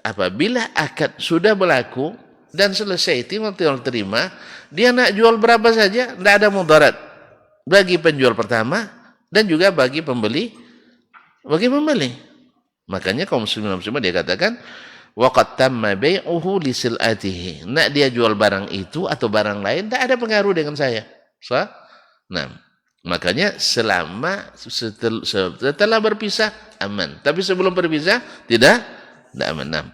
apabila akad sudah berlaku dan selesai, tinggal terima, dia nak jual berapa saja, tidak ada mudarat bagi penjual pertama dan juga bagi pembeli. Makanya kaum muslimin dan muslimat dia katakan waqad tamma bai'uhu li sil'atihi. Nak dia jual barang itu atau barang lain, tidak ada pengaruh dengan saya. Nah, makanya setelah berpisah aman, tapi sebelum berpisah tidak aman.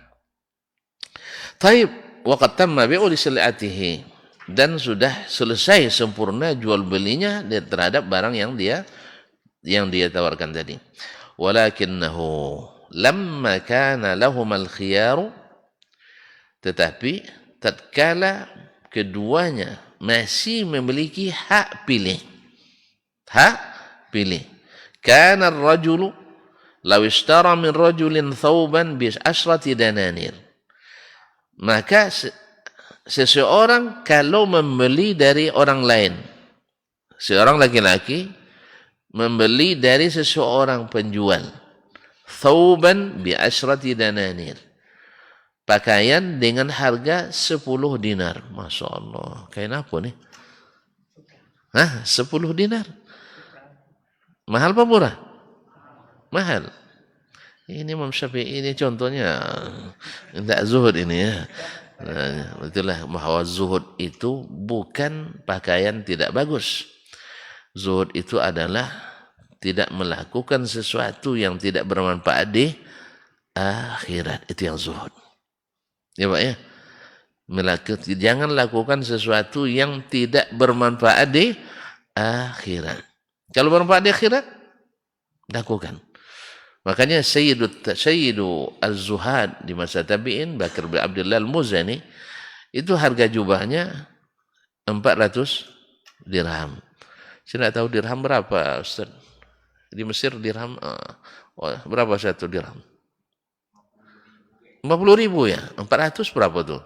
Taib waqad tamma bi'u li sil'atihi, dan sudah selesai sempurna jual belinya terhadap barang yang dia tawarkan tadi. Walakinnahu lamma kana lahum al-khiyar, tetapi tatkala keduanya masih memiliki hak pilih. Kana ar-rajulu law ishtara min rajulin thawban bi 10 dananir. Maka seseorang kalau membeli dari orang lain, seorang laki-laki membeli dari seseorang penjual thawban bi 10 dananir, pakaian dengan harga 10 dinar. Masya Allah, kain apa nih? 10 dinar. Mahal apa murah? Mahal. Ini Imam Syafi'i ini contohnya tidak zuhud ini ya. Nah, itulah bahwa zuhud itu bukan pakaian tidak bagus. Zuhud itu adalah tidak melakukan sesuatu yang tidak bermanfaat di akhirat. Itu yang zuhud. Ya Pak ya. Jangan lakukan sesuatu yang tidak bermanfaat di akhirat. Kalau bermanfaat di akhirat, lakukan. Makanya Sayyidu Az-Zuhad di masa tabi'in, Bakar bin Abdullah Al-Muzani, itu harga jubahnya 400 dirham. Saya tidak tahu dirham berapa, Ustaz. Di Mesir dirham berapa satu dirham? 4 50.000 ya? 400 berapa tuh?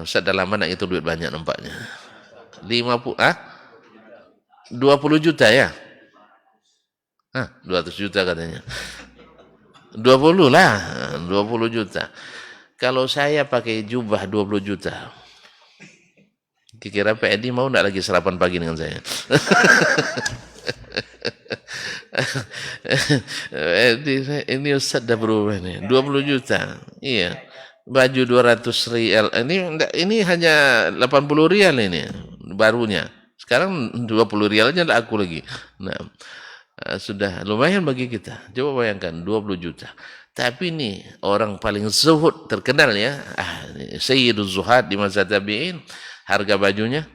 Ustaz dah lama nak itu duit banyak nampaknya. 50, 20 juta ya? 200 juta katanya. 20 lah, 20 juta. Kalau saya pakai jubah 20 juta, kira-kira Pak Edi mau enggak lagi sarapan pagi dengan saya? Ini Ustaz dah berubah nih, 20 juta. Iya. Baju 200 rial. Ini hanya 80 rial ini barunya. Sekarang 20 rial aja enggak aku lagi. Nah, sudah lumayan bagi kita. Coba bayangkan 20 juta. Tapi ini orang paling zuhud terkenal ya, Sayyiduz Zuhad di masa tabi'in, harga bajunya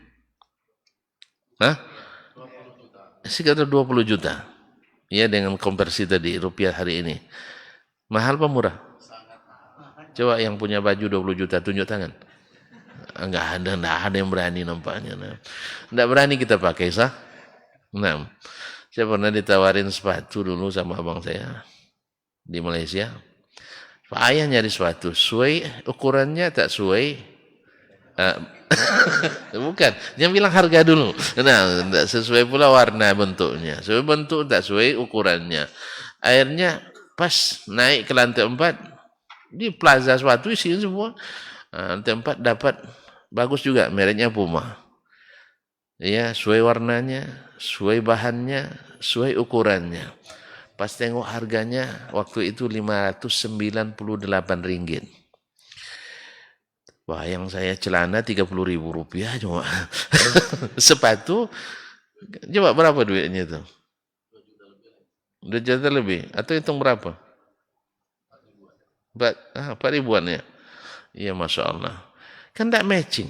sekitar 20 juta. Ya, dengan konversi tadi rupiah hari ini. Mahal apa murah? Coba yang punya baju 20 juta tunjuk tangan. Enggak ada yang berani nampaknya. Enggak berani kita pakai sah. Nah, saya pernah ditawarin sepatu dulu sama abang saya di Malaysia. Pak Ayah nyari sepatu, sesuai ukurannya tak sesuai. Bukan, dia bilang harga dulu. Nah, tak sesuai pula warna bentuknya. Sesuai bentuk tak sesuai ukurannya. Akhirnya pas naik ke lantai 4 di plaza sepatu isinya semua. Lantai 4 dapat bagus juga, mereknya Puma. Ya, sesuai warnanya, sesuai bahannya, sesuai ukurannya. Pas tengok harganya waktu itu 598 ringgit. Wah, yang saya celana 30.000 rupiah cuma. Sepatu, coba berapa duitnya itu? 2 juta lebih. Atau hitung berapa? 4 ribuan ya? Iya, Masya Allah. Kan tak matching.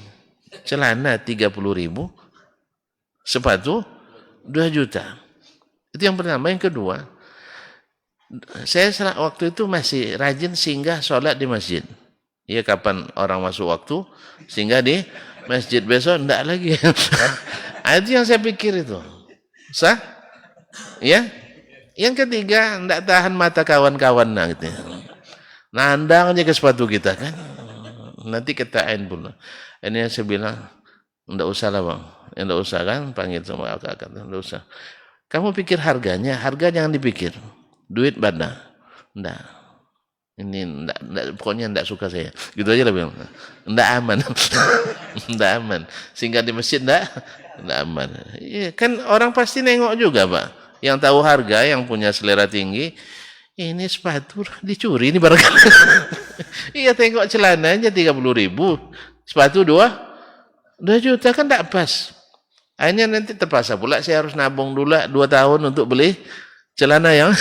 Celana 30.000, sepatu 2 juta. Itu yang pertama. Yang kedua, saya waktu itu masih rajin singgah sholat di masjid. Ya, kapan orang masuk waktu, singgah di masjid. Besok enggak lagi. Itu yang saya pikir itu. Sah? Ya. Yang ketiga, enggak tahan mata kawan-kawan gitu. Nandang aja ke sepatu kita kan. Nanti ketain pula. Ini yang saya bilang, enggak usah lah bang. Enggak usah kan, panggil sama kakak. Enggak usah. Kamu pikir harga jangan dipikir. Duit banda. Enggak. Ini enggak, pokoknya enggak suka saya. Gitu aja lah bilang. Enggak aman. Enggak aman. Sehingga di masjid enggak aman. Ya, kan orang pasti nengok juga, Pak. Yang tahu harga, yang punya selera tinggi, ini sepatu dicuri ini barangkali. Iya, tengok celananya 30.000, sepatu 2 juta kan enggak pas. Akhirnya nanti terpaksa pula saya harus nabung dulu 2 tahun untuk beli celana yang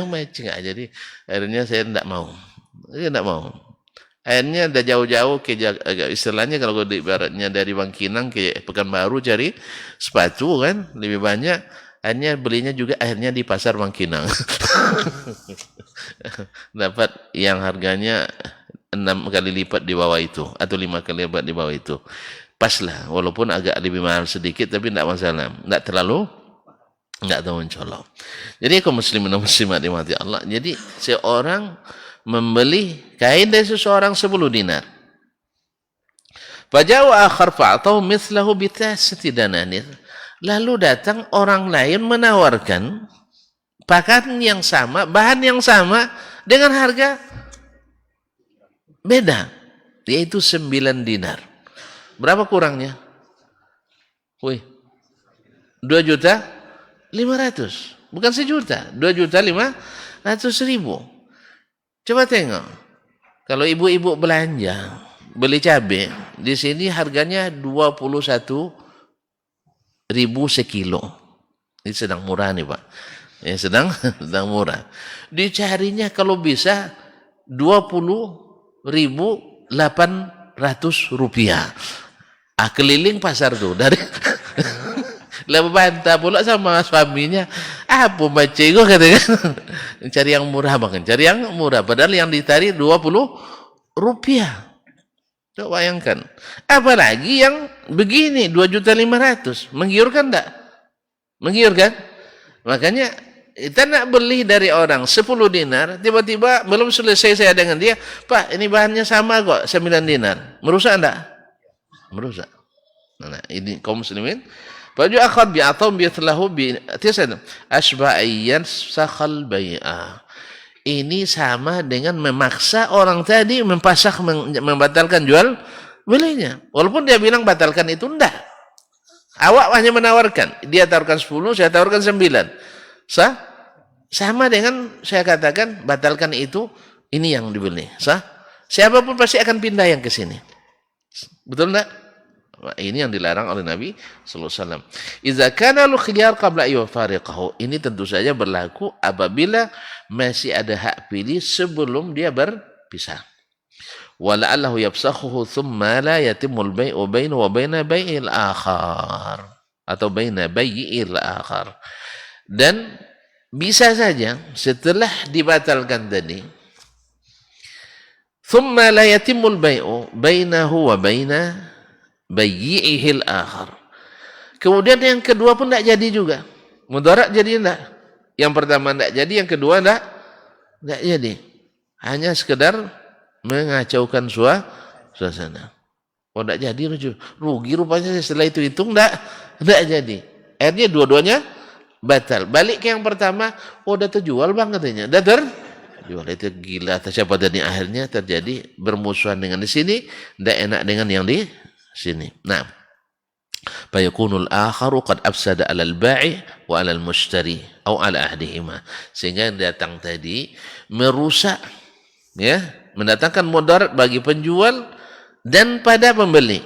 matching. Jadi akhirnya saya tidak mau. Akhirnya udah jauh-jauh ke istilahnya kalau di baratnya dari Bangkinang ke Pekanbaru cari sepatu kan lebih banyak. Akhirnya belinya juga akhirnya di pasar Bangkinang. Dapat yang harganya 6 kali lipat di bawah itu atau 5 kali lipat di bawah itu. Pas lah, walaupun agak lebih mahal sedikit, tapi tidak masalah. Tidak terlalu mencolok. Jadi kaum muslimin dan muslimat dimati Allah. Jadi seorang membeli kain dari seseorang 10 dinar. Faja'u akhar fa'atahu mithlahu bitasati dananir. Lalu datang orang lain menawarkan pakaian yang sama, bahan yang sama dengan harga beda, yaitu 9 dinar. Berapa kurangnya? 2.500.000. Bukan 1 juta. 2.500.000. Coba tengok. Kalau ibu-ibu belanja, beli cabai, di sini harganya 21.000 sekilo. Ini sedang murah nih, Pak. Ya, sedang murah. Dicarinya kalau bisa 20.800 rupiah. Keliling pasar tuh dari lebih bantah pula sama suaminya. Apa macego katanya. Cari yang murah bang, cari yang murah. Padahal yang ditarik 20 rupiah. Coba bayangkan. Apalagi yang begini 2.500.000. Menggiurkan enggak? Menggiurkan? Makanya Kita nak beli dari orang 10 dinar, tiba-tiba belum selesai saya dengan dia, Pak, ini bahannya sama kok, 9 dinar. Merusak enggak? Merusak. Nah, ini kaum muslimin. Baju akhad bi'atam bi'atlahu bi'atisan. Ashba'ayyan sakhal bai'ah. Ini sama dengan memaksa orang tadi membatalkan jual belinya. Walaupun dia bilang batalkan itu enggak. Awak hanya menawarkan. Dia tawarkan 10, saya tawarkan 9. Sah? Sama dengan saya katakan batalkan itu, ini yang dibeli. Sah? Siapapun pasti akan pindah yang ke sini. Betul enggak? Nah, ini yang dilarang oleh Nabi sallallahu alaihi wasallam. Idza kana lu khiyar qabla yufariqahu. Ini tentu saja berlaku apabila masih ada hak pilih sebelum dia berpisah. Wala'allahu yafsakhuhu thumma la yatimul bai'u bainahu wa baina bai'il akhar atau baina bai'il akhar. Dan bisa saja setelah dibatalkan tadi thumma la yatimul bai'u bainahu wa baina bai'ihil akhar. Kemudian yang kedua pun tidak jadi juga. Mudarat jadi tidak. Yang pertama tidak jadi, yang kedua tidak jadi. Hanya sekedar mengacaukan suasana. Oh tidak jadi, rugi rupanya setelah itu hitung tidak jadi. Akhirnya dua-duanya batal. Balik ke yang pertama, oh udah terjual bang katanya. Udah terjual, itu gila. Siapa tadi akhirnya terjadi bermusuhan dengan di sini, tidak enak dengan yang di sini. Nah, fayakunul akharu qad afsada 'alal bai' wa 'alal mushtari atau 'ala ahdihima. Sehingga yang datang tadi merusak, ya, mendatangkan mudarat bagi penjual dan pada pembeli,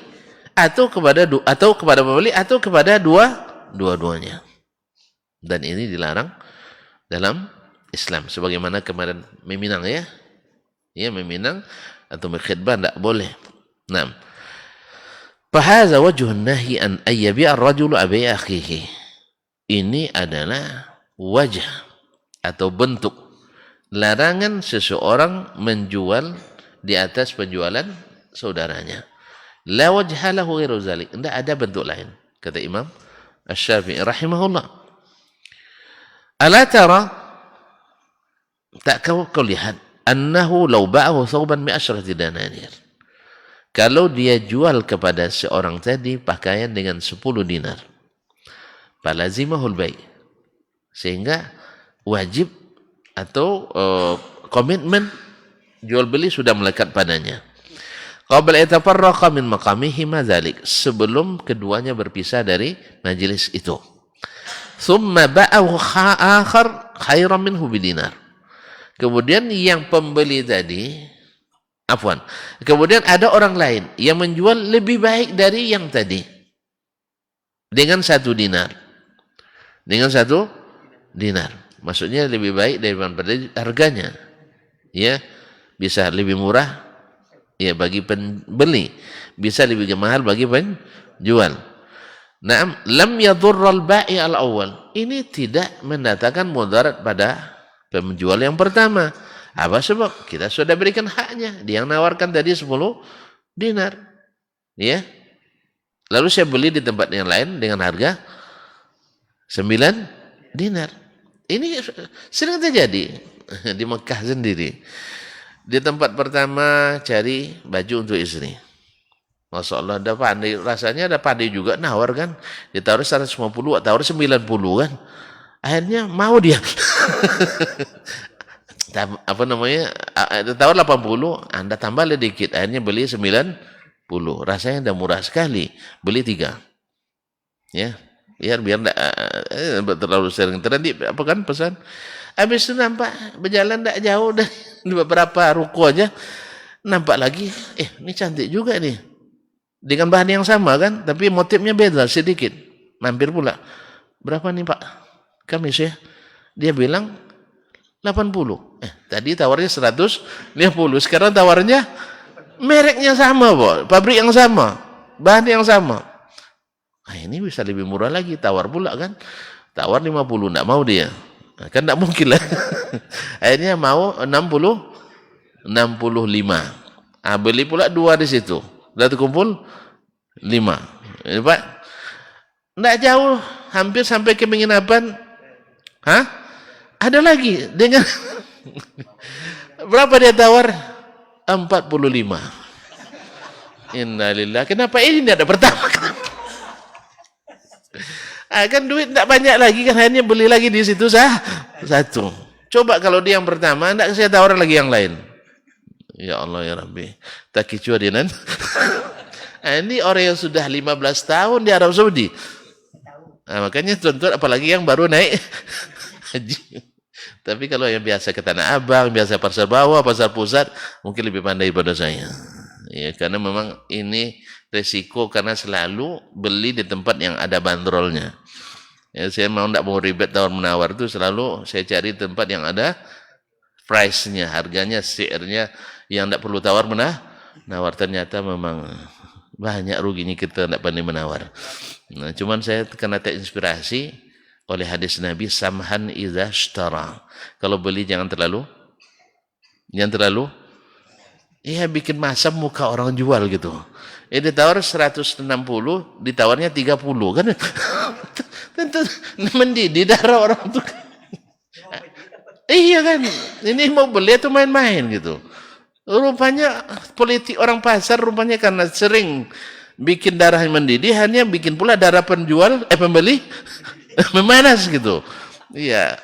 atau kepada pembeli atau kepada dua-duanya. Dan ini dilarang dalam Islam, sebagaimana kemarin meminang, ya. Ya, meminang atau berkhidbah tidak boleh. Nah, fahaza wajhun nahi an ayyabi'a ar-rajulu abi akhihi. Ini adalah wajah atau bentuk larangan seseorang menjual di atas penjualan saudaranya. La wajha lahu ghairu zalik. Tidak ada bentuk lain, kata Imam Asy-Syafi'i rahimahullah. Ala tara, tak kau lihat, annahu law ba'ahu thawban bi asyrati dananir. Kalau dia jual kepada seorang tadi pakaian dengan 10 dinar, falazimahul bai', sehingga wajib atau komitmen jual beli sudah melekat padanya. Qabla yatafarraqa min maqamihi madzalik, sebelum keduanya berpisah dari majelis itu. Thumma ba'ahu akhar khairan minhu bidinar. Kemudian yang pembeli tadi, kemudian ada orang lain yang menjual lebih baik dari yang tadi dengan 1 dinar. Dengan 1 dinar. Maksudnya lebih baik daripada harganya. Ya, bisa lebih murah ya bagi pembeli, bisa lebih mahal bagi penjual. Naam, lam yadhurral bai' al-awwal. Ini tidak mendatangkan mudarat pada penjual yang pertama. Apa sebab? Kita sudah berikan haknya. Dia yang nawarkan tadi 10 dinar. Ya. Lalu saya beli di tempat yang lain dengan harga 9 dinar. Ini sering terjadi di Mekah sendiri. Di tempat pertama cari baju untuk istri. Masya Allah, ada pandai. Rasanya ada pandai juga nawar kan. Ditawar 150, tawar 90 kan. Akhirnya mau dia. Apa namanya, tawar 80, Anda tambah sedikit, akhirnya beli 90. Rasanya udah murah sekali, beli 3. Ya, biar enggak terlalu sering terjadi apa kan pesan. Habis itu nampak berjalan enggak jauh dari beberapa ruko aja, nampak lagi, ini cantik juga nih. Dengan bahan yang sama kan, tapi motifnya beda sedikit. Mampir pula. Berapa nih Pak? Kamis ya. Dia bilang 80. Tadi tawarnya 150. Sekarang tawarnya mereknya sama, pabrik yang sama, bahan yang sama. Nah, ini bisa lebih murah lagi, tawar pula kan. Tawar 50, enggak mau dia. Nah, kan enggak mungkin lah. Akhirnya mau 65. Beli pula 2 di situ. Sudah terkumpul 5. Ini Pak, enggak jauh, hampir sampai ke penginapan. Ada lagi dengan berapa dia tawar? 45. Innalillah. Kenapa ini tidak ada pertama? Kan duit tidak banyak lagi kan, hanya beli lagi di situ satu. Coba kalau dia yang pertama, tidak saya tawar lagi yang lain. Ya Allah ya Rabbi. Tak kicua dia nan. Ini orang yang sudah 15 tahun di Arab Saudi. Makanya tuan-tuan apalagi yang baru naik haji. Tapi kalau yang biasa ke Tanah Abang, biasa pasar bawah, pasar pusat, mungkin lebih pandai daripada saya. Ya, karena memang ini resiko karena selalu beli di tempat yang ada bandrolnya. Ya, saya tidak mau ribet tawar menawar itu, selalu saya cari tempat yang ada price-nya, harganya, syairnya, yang tidak perlu tawar menawar. Ternyata memang banyak ruginya kita tidak pandai menawar. Nah, cuman saya kena terinspirasi oleh hadis Nabi, samhan idza ishtara. Kalau beli jangan terlalu iya bikin masam muka orang jual gitu. Ditawar 160, ditawarnya 30 kan. Tentu mendidih darah orang tuh. Iya kan, ini mau beli atau main-main gitu. Rupanya politik orang pasar rupanya karena sering bikin darah mendidih, hanya bikin pula darah pembeli memanas gitu. Iya,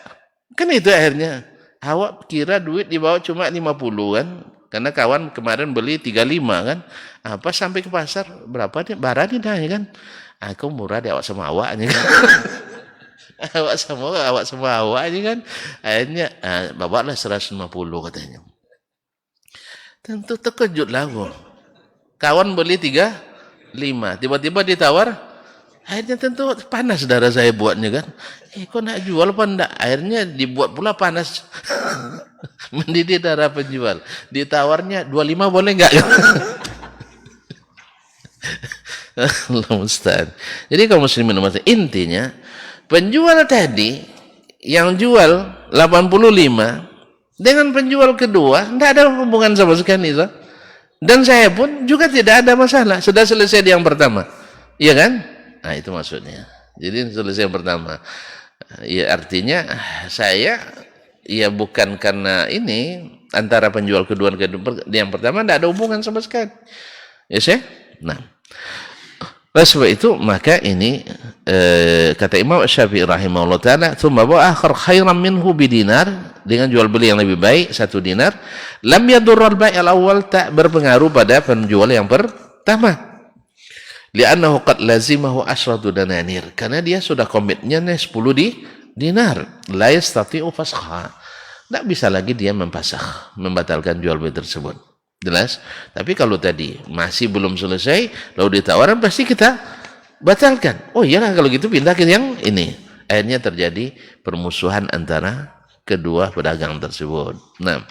kan itu akhirnya. Awak kira duit dibawa cuma 50 kan? Karena kawan kemarin beli 35 kan? Apa sampai ke pasar berapa nih? Barang nih kan? Aku murah deh awak sama awaknya kan? awak sama awaknya kan? Akhirnya bawalah 150 katanya. Tentu terkejut lah aku. Kawan beli 35, tiba-tiba ditawar. Akhirnya tentu panas darah saya buatnya kan. Kok nak jual apa enggak? Akhirnya dibuat pula panas. Mendidih darah penjual. Ditawarnya 25 boleh enggak? Allah musta'an. Jadi kaum muslimin intinya penjual tadi yang jual 85 dengan penjual kedua tidak ada hubungan sama sekali. Dan saya pun juga tidak ada masalah. Sudah selesai di yang pertama. Iya kan? Nah itu maksudnya. Jadi selesai yang pertama. Ya artinya saya ya bukan karena ini antara penjual kedua dan yang pertama tidak ada hubungan sama sekali. Ya saya? Nah. Oleh sebab itu maka ini kata Imam Syafi'i rahimahullah taala, "Tsumma ba'a akhar khairan minhu bidinar," dengan jual beli yang lebih baik 1 dinar, lam yadurral bai' al-awwal, tak berpengaruh pada penjual yang pertama. Li'annahu qad lazimahu asyratu dananir, karena dia sudah komitmennya 10 dinar, la yastati'u fasakha. Tidak bisa lagi dia membatalkan jual beli tersebut. Jelas? Tapi kalau tadi masih belum selesai, lalu ditawaran, pasti kita batalkan. Oh iyalah kalau gitu pindah ke yang ini. Akhirnya terjadi permusuhan antara kedua pedagang tersebut. Nah,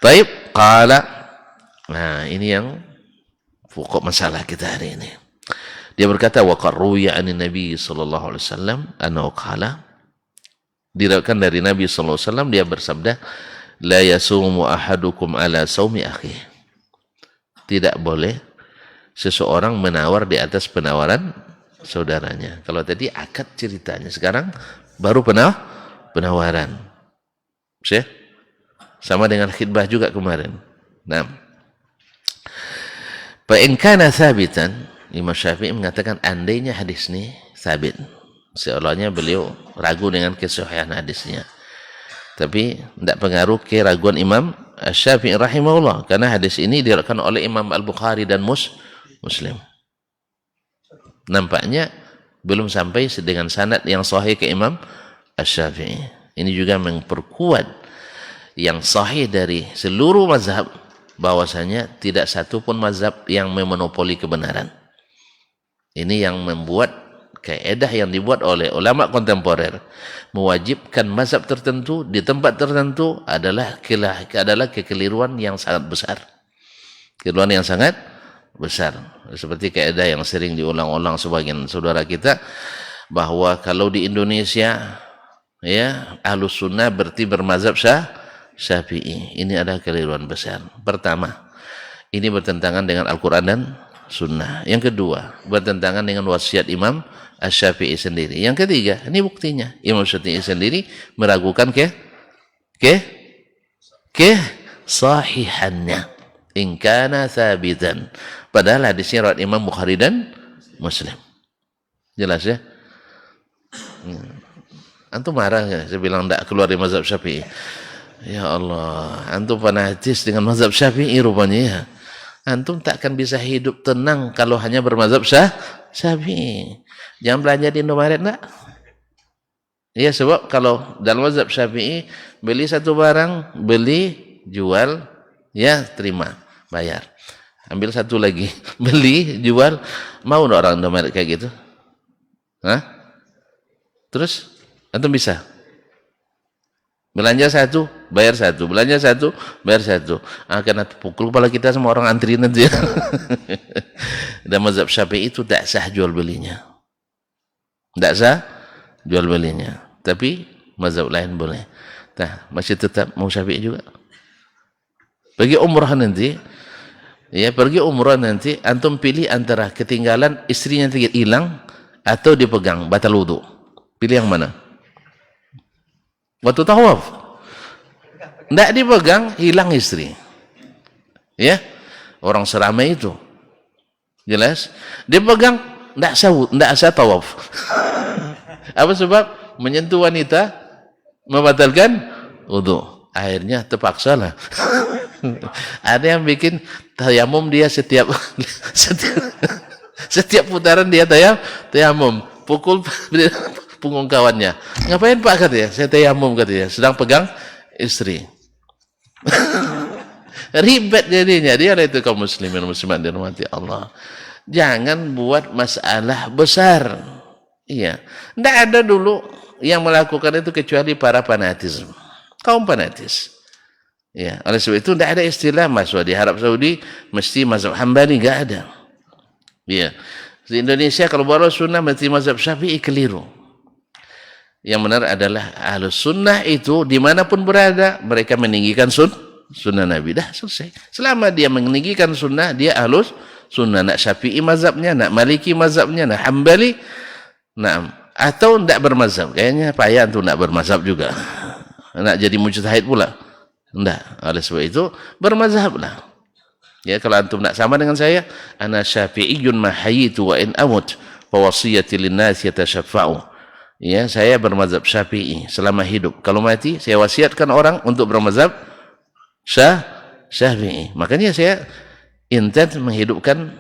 taib qala. Nah, ini yang pokok masalah kita hari ini. Dia berkata, wa qarruya anin Nabi sallallahu alaihi wasallam annahu qala. Diriwayatkan dari Nabi sallallahu alaihi wasallam, dia bersabda, la yasumu ahadukum ala saumi akhi. Tidak boleh seseorang menawar di atas penawaran saudaranya. Kalau tadi akad ceritanya, sekarang baru penawaran. Sama dengan khidbah juga kemarin. Nah, fa in kana thabitan, Imam Syafi'i mengatakan andainya hadis ini sabit. Seolahnya beliau ragu dengan kesahihan hadisnya. Tapi tidak pengaruh keraguan Imam Syafi'i rahimahullah, karena hadis ini diriwayatkan oleh Imam Al-Bukhari dan Muslim. Nampaknya belum sampai dengan sanad yang sahih ke Imam Syafi'i. Ini juga memperkuat yang sahih dari seluruh mazhab, bahwasanya tidak satu pun mazhab yang memonopoli kebenaran. Ini yang membuat kaidah yang dibuat oleh ulama kontemporer mewajibkan mazhab tertentu di tempat tertentu adalah kekeliruan yang sangat besar. Kekeliruan yang sangat besar. Seperti kaidah yang sering diulang-ulang sebagian saudara kita, bahwa kalau di Indonesia ya Ahlus Sunnah berarti bermazhab Syafi'i. Ini adalah kekeliruan besar. Pertama, ini bertentangan dengan Al-Quran dan sunnah. Yang kedua, bertentangan dengan wasiat Imam Asy-Syafi'i sendiri. Yang ketiga, ini buktinya. Imam Syafi'i sendiri meragukan sahihannya. In kana thabitan. Padahal hadisnya riwayat Imam Bukhari dan Muslim. Jelas ya? Antum marah ya? Saya bilang tidak keluar dari mazhab Syafi'i. Ya Allah, antum fanatis dengan mazhab Syafi'i rupanya ya. Antum tak akan bisa hidup tenang kalau hanya bermazhab Syafi'i. Jangan belanja di Indomaret enggak? Ya, sebab kalau dalam mazhab Syafi'i beli satu barang, beli, jual, ya terima, bayar. Ambil satu lagi, beli, jual, mau enggak orang Indomaret kayak gitu? Hah? Terus antum bisa? Belanja satu, bayar satu. Belanja satu, bayar satu. Karena pukul kepala kita semua orang antri nanti. Dan mazhab Syafi'i itu tak sah jual belinya. Tak sah jual belinya. Tapi mazhab lain boleh. Nah, masih tetap mau Syafi'i juga. Pergi umrah nanti, ya pergi umrah nanti, antum pilih antara ketinggalan istrinya hilang atau dipegang batal wudu. Pilih yang mana? Waktu tawaf tidak dipegang, hilang istri. Ya, orang seramai itu. Jelas? Dipegang, tidak sah tawaf. Apa sebab? Menyentuh wanita membatalkan wudu. Akhirnya terpaksalah. Ada yang bikin tayamum dia setiap putaran dia tayamum. Pukul punggung kawannya. Ngapain Pak katanya? Saya tayamum katanya. Sedang pegang istri. Ribet jadinya. Dia itu kaum muslimin muslimat dirahmati Allah. Jangan buat masalah besar. Iya. Tidak ada dulu yang melakukan itu kecuali para fanatisme. Kaum fanatis. Ya, oleh sebab itu tidak ada istilah mahasiswa di Arab Saudi mesti mazhab Hambali, enggak ada. Iya. Di Indonesia kalau baru sunnah mesti mazhab Syafi'i, keliru. Yang benar adalah ahlus sunnah itu dimanapun berada mereka meninggikan sunnah Nabi. Dah selesai. Selama dia meninggikan sunnah, dia ahlus sunnah. Nak Syafi'i mazhabnya, nak Maliki mazhabnya, nak Hambali, nah, atau tidak bermazhab. Kayaknya payah untuk tidak bermazhab juga. Nak jadi mujtahid pula. Tidak. Oleh sebab itu bermazhablah. Ya, kalau antum nak sama dengan saya, ana Syafi'iyyun ma hayitu wa in amut fa wasiyati lin-nas yatashaffa'u. Ya, saya bermazhab Syafi'i selama hidup. Kalau mati, saya wasiatkan orang untuk bermazhab Syafi'i. Makanya saya intens menghidupkan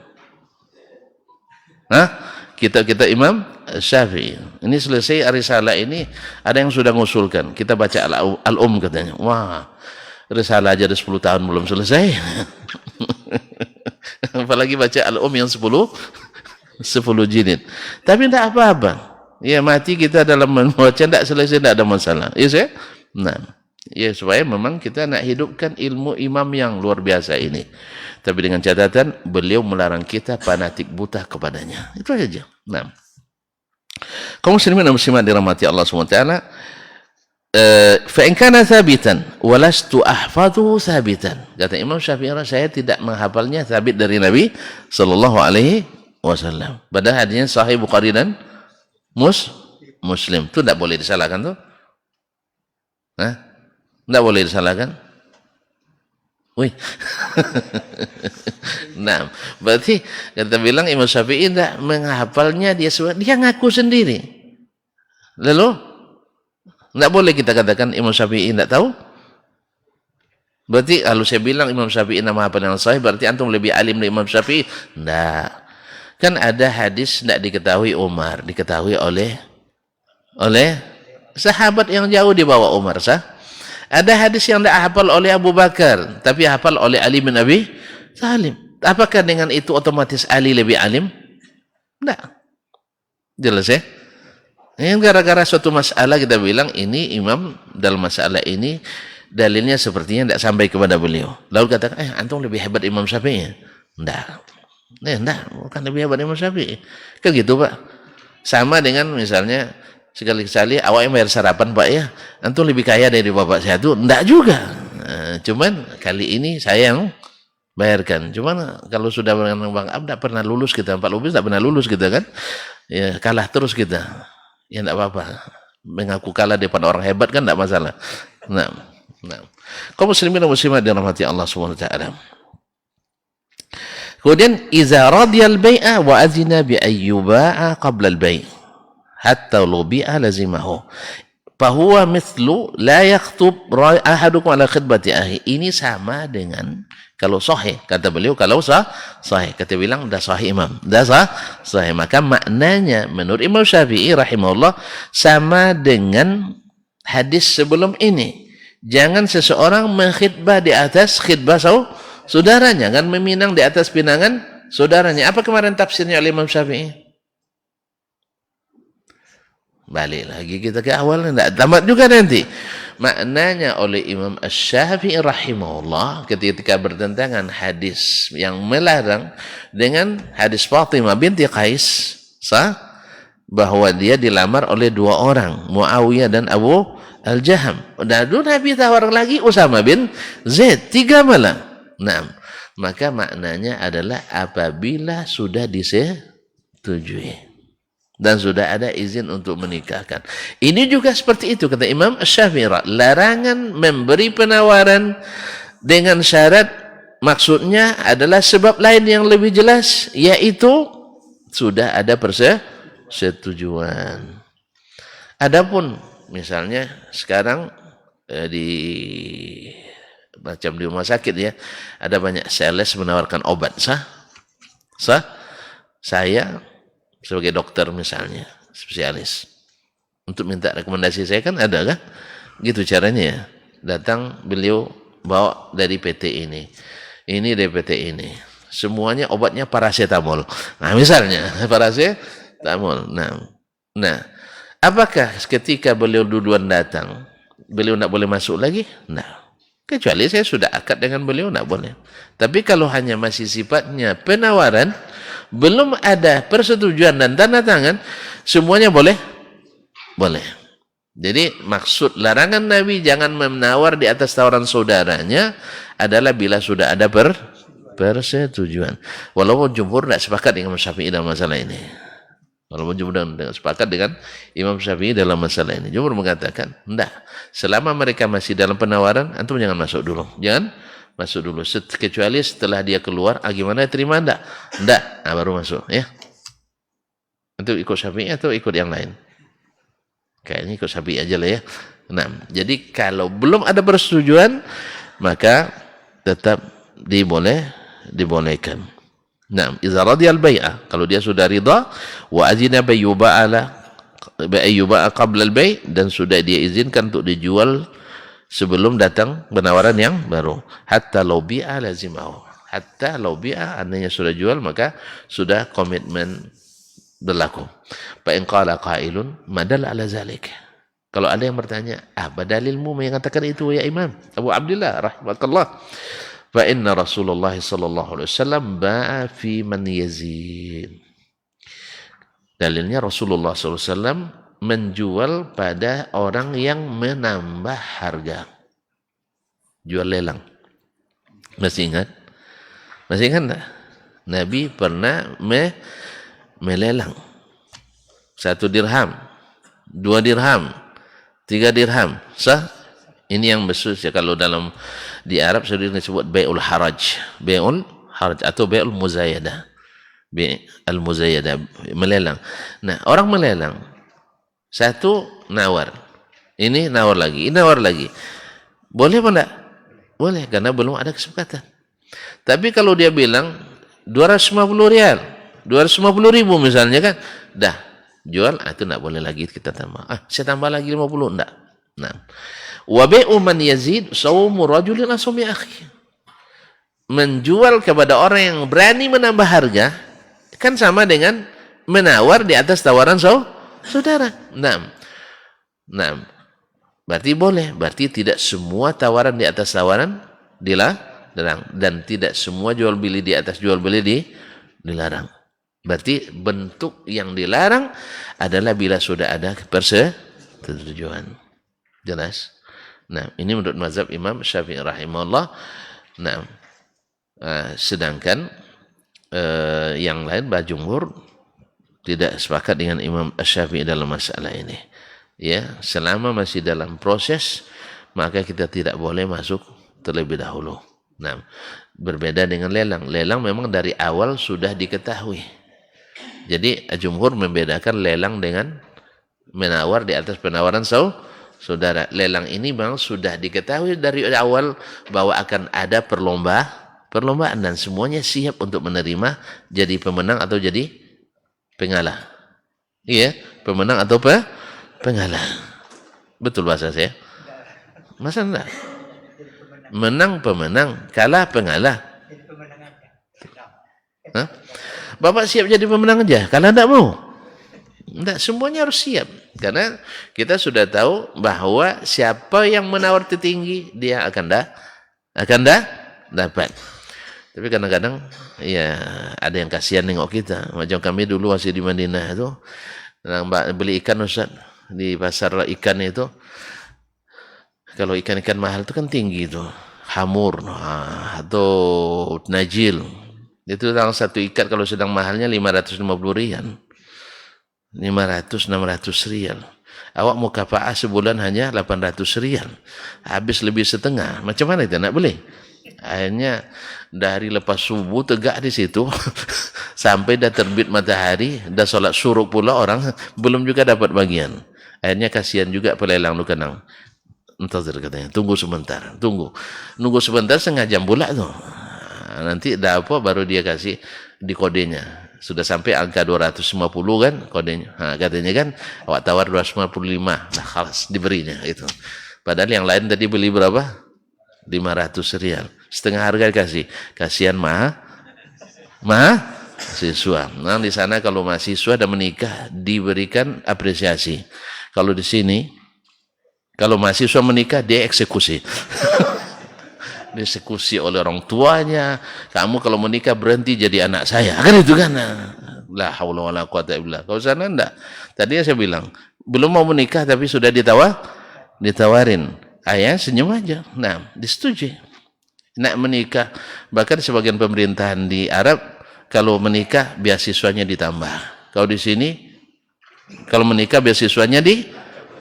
kitab-kitab Imam Syafi'i. Ini selesai risalah ini, ada yang sudah mengusulkan. Kita baca Al-Um katanya. Wah, risalah aja ada 10 tahun belum selesai. Apalagi baca Al-Um yang 10 jilid. Tapi tidak apa-apa. Ya, mati kita dalam membaca tidak selesai, tidak ada masalah. Ya saya? Nah, ya supaya memang kita nak hidupkan ilmu imam yang luar biasa ini. Tapi dengan catatan beliau melarang kita fanatik buta kepadanya. Itu saja. Nah, kaum muslimin dan muslimat dirahmati Allah SWT. Fa in kana thabitan walastu ahfadhu thabitan. Kata Imam Syafi'i, saya tidak menghafalnya thabit dari Nabi sallallahu alaihi wasallam. Padahal hadisnya sahih Bukhari dan Muslim. Itu tidak boleh disalahkan tuh. Tidak boleh disalahkan. Wih. Nah, berarti kita bilang Imam Syafi'i tidak menghafalnya, dia ngaku sendiri. Lalu tidak boleh kita katakan Imam Syafi'i tidak tahu. Berarti kalau saya bilang Imam Syafi'i nama hafal yang sahih, berarti antum lebih alim dari Imam Syafi'i? Tidak. Kan ada hadis tidak diketahui Umar, diketahui oleh sahabat yang jauh di bawah Umar. Ada hadis yang tidak hafal oleh Abu Bakar, tapi hafal oleh Ali bin Abi Thalib. Apakah dengan itu otomatis Ali lebih alim? Tidak. Jelas ya? Yang gara-gara suatu masalah kita bilang ini imam dalam masalah ini dalilnya sepertinya tidak sampai kepada beliau. Lalu katakan, antum lebih hebat Imam Syafi'i? Tidak. Tidak, bukan lebih hebat Imam Syafi'i. Kan gitu Pak. Sama dengan misalnya sekali-sekali awak yang bayar sarapan Pak ya, antum lebih kaya dari bapak saya tuh. Tidak juga. Cuman kali ini saya yang bayarkan. Cuman kalau sudah dengan Bang Ab tidak pernah lulus kita, Pak Lubis tidak pernah lulus kita kan, ya kalah terus kita, ya tidak apa-apa, mengaku kalah depan orang hebat kan tidak masalah. Nah, kaum muslimin dan muslimat dirahmati Allah Subhanahu wa taala. Kemudian iza radiyal bai'a wa azina bi ayyuba'a qabla al-bai' hatta law bi'a lazimahu. Fahuwa mithlu la yakhtub ahadukum ala khidbati ahi. Ini sama dengan kalau sahih, kata beliau, kalau sahih, kata bilang dah sahih imam, dah sahih, maka maknanya menurut Imam Syafi'i rahimahullah sama dengan hadis sebelum ini. Jangan seseorang mengkhidbah di atas khidbah saudaranya, kan meminang di atas pinangan saudaranya. Apa kemarin tafsirnya oleh Imam Syafi'i? Balik lagi kita ke awal, tidak tamat juga nanti. Maknanya oleh Imam Asy-Syafi'i rahimahullah ketika bertentangan hadis yang melarang dengan hadis Fatimah binti Qais bahwa dia dilamar oleh dua orang, Muawiyah dan Abu Al-Jaham. Dan Nabi tawar lagi Usama bin Zaid, 3 malam. Nah, maka maknanya adalah apabila sudah disetujui dan sudah ada izin untuk menikahkan. Ini juga seperti itu kata Imam Syafi'i. Larangan memberi penawaran dengan syarat, maksudnya adalah sebab lain yang lebih jelas, yaitu sudah ada persetujuan. Adapun misalnya sekarang macam di rumah sakit ya, ada banyak sales menawarkan obat. Saya sebagai dokter misalnya, spesialis, untuk minta rekomendasi saya kan ada kan? Gitu caranya ya. Datang beliau bawa dari PT ini dari PT ini. Semuanya obatnya paracetamol. Nah misalnya paracetamol. Nah, apakah ketika beliau duluan datang, beliau tidak boleh masuk lagi? Nah, kecuali saya sudah akad dengan beliau, tidak boleh. Tapi kalau hanya masih sifatnya penawaran, belum ada persetujuan dan tanda tangan, semuanya boleh. Jadi maksud larangan Nabi jangan menawar di atas tawaran saudaranya adalah bila sudah ada persetujuan. Walaupun jumhur tidak sepakat dengan Imam Syafi'i dalam masalah ini. Walaupun jumhur tidak sepakat dengan Imam Syafi'i dalam masalah ini. Jumhur mengatakan, tidak. Selama mereka masih dalam penawaran, antum jangan masuk dulu. Kecuali setelah dia keluar, gimana, terima enggak? Enggak, baru masuk ya. Itu ikut Syafi'i atau ikut yang lain? Kayaknya ikut Syafi'i aja lah ya. Nah, jadi kalau belum ada persetujuan, maka tetap dibolehkan. Nah, iza radiyal bai'a, kalau dia sudah ridha, wa azina bayyuba'a qabla al-bai', dan sudah dia izinkan untuk dijual sebelum datang penawaran yang baru. Hatta law bi'a lazimahu. Hatta law bi'a, artinya sudah jual maka sudah komitmen berlaku. Fa in qala qailun madal ala zalik. Kalau ada yang bertanya, apa dalilmu mengatakan itu ya Imam Abu Abdullah rahmatullah? Fa inna Rasulullah sallallahu alaihi wasallam ba'a fi man yazid. Dalilnya Rasulullah sallallahu alaihi wasallam menjual pada orang yang menambah harga. Jual lelang. Masih ingat tak? Nabi pernah melelang 1 dirham, 2 dirham, 3 dirham. Ini yang besar ya, kalau dalam di Arab sudah disebut bai'ul haraj atau bai'ul muzayadah. Bai'ul muzayadah, melelang. Nah, orang melelang, satu nawar, ini nawar lagi, boleh apa enggak? Boleh, karena belum ada kesepakatan. Tapi kalau dia bilang 250 rial, 250 ribu misalnya kan, dah jual, itu enggak boleh lagi kita tambah. Saya tambah lagi 50, enggak. Nah, wa bai'u man yazid sawmu rajulin asmi akhi. Menjual kepada orang yang berani menambah harga kan sama dengan menawar di atas tawaran saudara. Nah, berarti boleh. Berarti tidak semua tawaran di atas tawaran dilarang, dan tidak semua jual beli di atas jual beli dilarang. Berarti bentuk yang dilarang adalah bila sudah ada persetujuan. Jelas? Nah, ini menurut mazhab Imam Syafi'i rahimahullah. Nah, Sedangkan yang lain jumhur tidak sepakat dengan Imam Asy-Syafi'i dalam masalah ini. Ya, selama masih dalam proses, maka kita tidak boleh masuk terlebih dahulu. Nah, berbeda dengan lelang. Lelang memang dari awal sudah diketahui. Jadi jumhur membedakan lelang dengan menawar di atas penawaran saudara. Lelang ini memang sudah diketahui dari awal bahwa akan ada perlombaan dan semuanya siap untuk menerima jadi pemenang atau jadi pengalah. Iya, pemenang atau pengalah. Betul bahasa saya? Masa enggak? Menang pemenang, kalah pengalah. Hah? Bapak siap jadi pemenang aja, kalau enggak mau. Enggak, semuanya harus siap. Karena kita sudah tahu bahwa siapa yang menawar tertinggi, dia akan dapat. Tapi kadang-kadang ya ada yang kasihan nengok kita. Macam kami dulu masih di Madinah itu, beli ikan Ustaz di pasar ikan itu. Kalau ikan-ikan mahal itu kan tinggi itu, hamur atau najil. Itu dalam satu ikat kalau sedang mahalnya 550 rial. 500-600 rial. Awak mau kafaah sebulan hanya 800 rial. Habis lebih setengah. Macam mana itu nak beli? Akhirnya dari lepas subuh tegak di situ sampai dah terbit matahari, dah solat syuruk pula orang belum juga dapat bagian. Akhirnya kasihan juga pelelang tu kenang. Entazir katanya, tunggu sebentar, nunggu sebentar setengah jam pula tu. Nanti dah apa baru dia kasih di kodenya. Sudah sampai angka 250 kan kodenya. Katanya kan awak tawar 255. Nah, khalas diberinya itu. Padahal yang lain tadi beli berapa? 500 rial. Setengah harga kasih. Kasihan mahasiswa. Nah, di sana kalau mahasiswa dah menikah diberikan apresiasi. Kalau di sini kalau mahasiswa menikah dia eksekusi. Dieksekusi oleh orang tuanya. Kamu kalau menikah berhenti jadi anak saya. Kan itu kan. La haula wala quwata illa billah. Kalau sana enggak. Tadi saya bilang, belum mau menikah tapi sudah ditawarin. Ayah senyum aja. Nah, disetujui. Nak menikah. Bahkan sebagian pemerintahan di Arab, kalau menikah beasiswanya ditambah. Kalau di sini, kalau menikah beasiswanya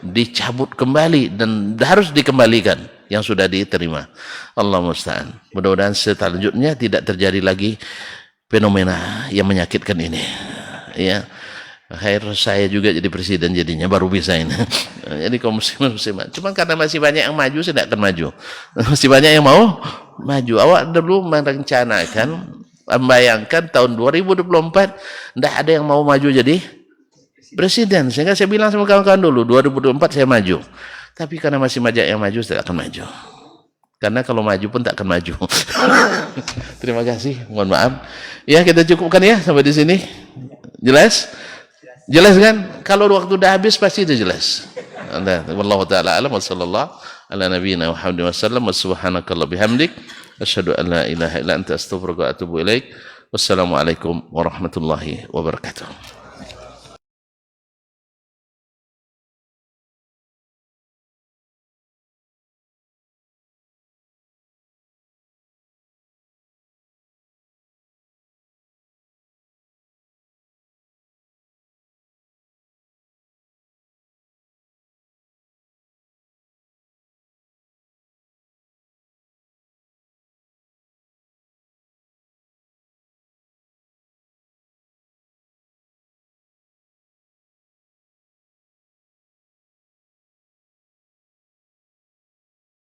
dicabut kembali dan harus dikembalikan yang sudah diterima. Allah musta'an. Mudah-mudahan selanjutnya tidak terjadi lagi fenomena yang menyakitkan ini. Ya, akhir saya juga jadi presiden jadinya baru bisa ini. Jadi kaum muslimat. Cuma karena masih banyak yang maju, saya tidak akan maju. Masih banyak yang mau maju. Awak dulu merencanakan, membayangkan tahun 2024 tidak ada yang mau maju jadi presiden. Sehingga saya bilang sama kawan-kawan dulu, 2024 saya maju. Tapi karena masih banyak yang maju, saya akan maju. Karena kalau maju pun tak akan maju. Terima kasih, mohon maaf. Ya, kita cukupkan ya sampai di sini. Jelas? Jelas kan? Kalau waktu dah habis pasti itu jelas. Wallahu taala alam wa sallallahu ala nabiyyina Muhammadin wasallam wa subhanakallah bihamdik asyhadu an la ilaha illa anta astaghfiruka wa atubu ilaik. Wassalamualaikum warahmatullahi wabarakatuh.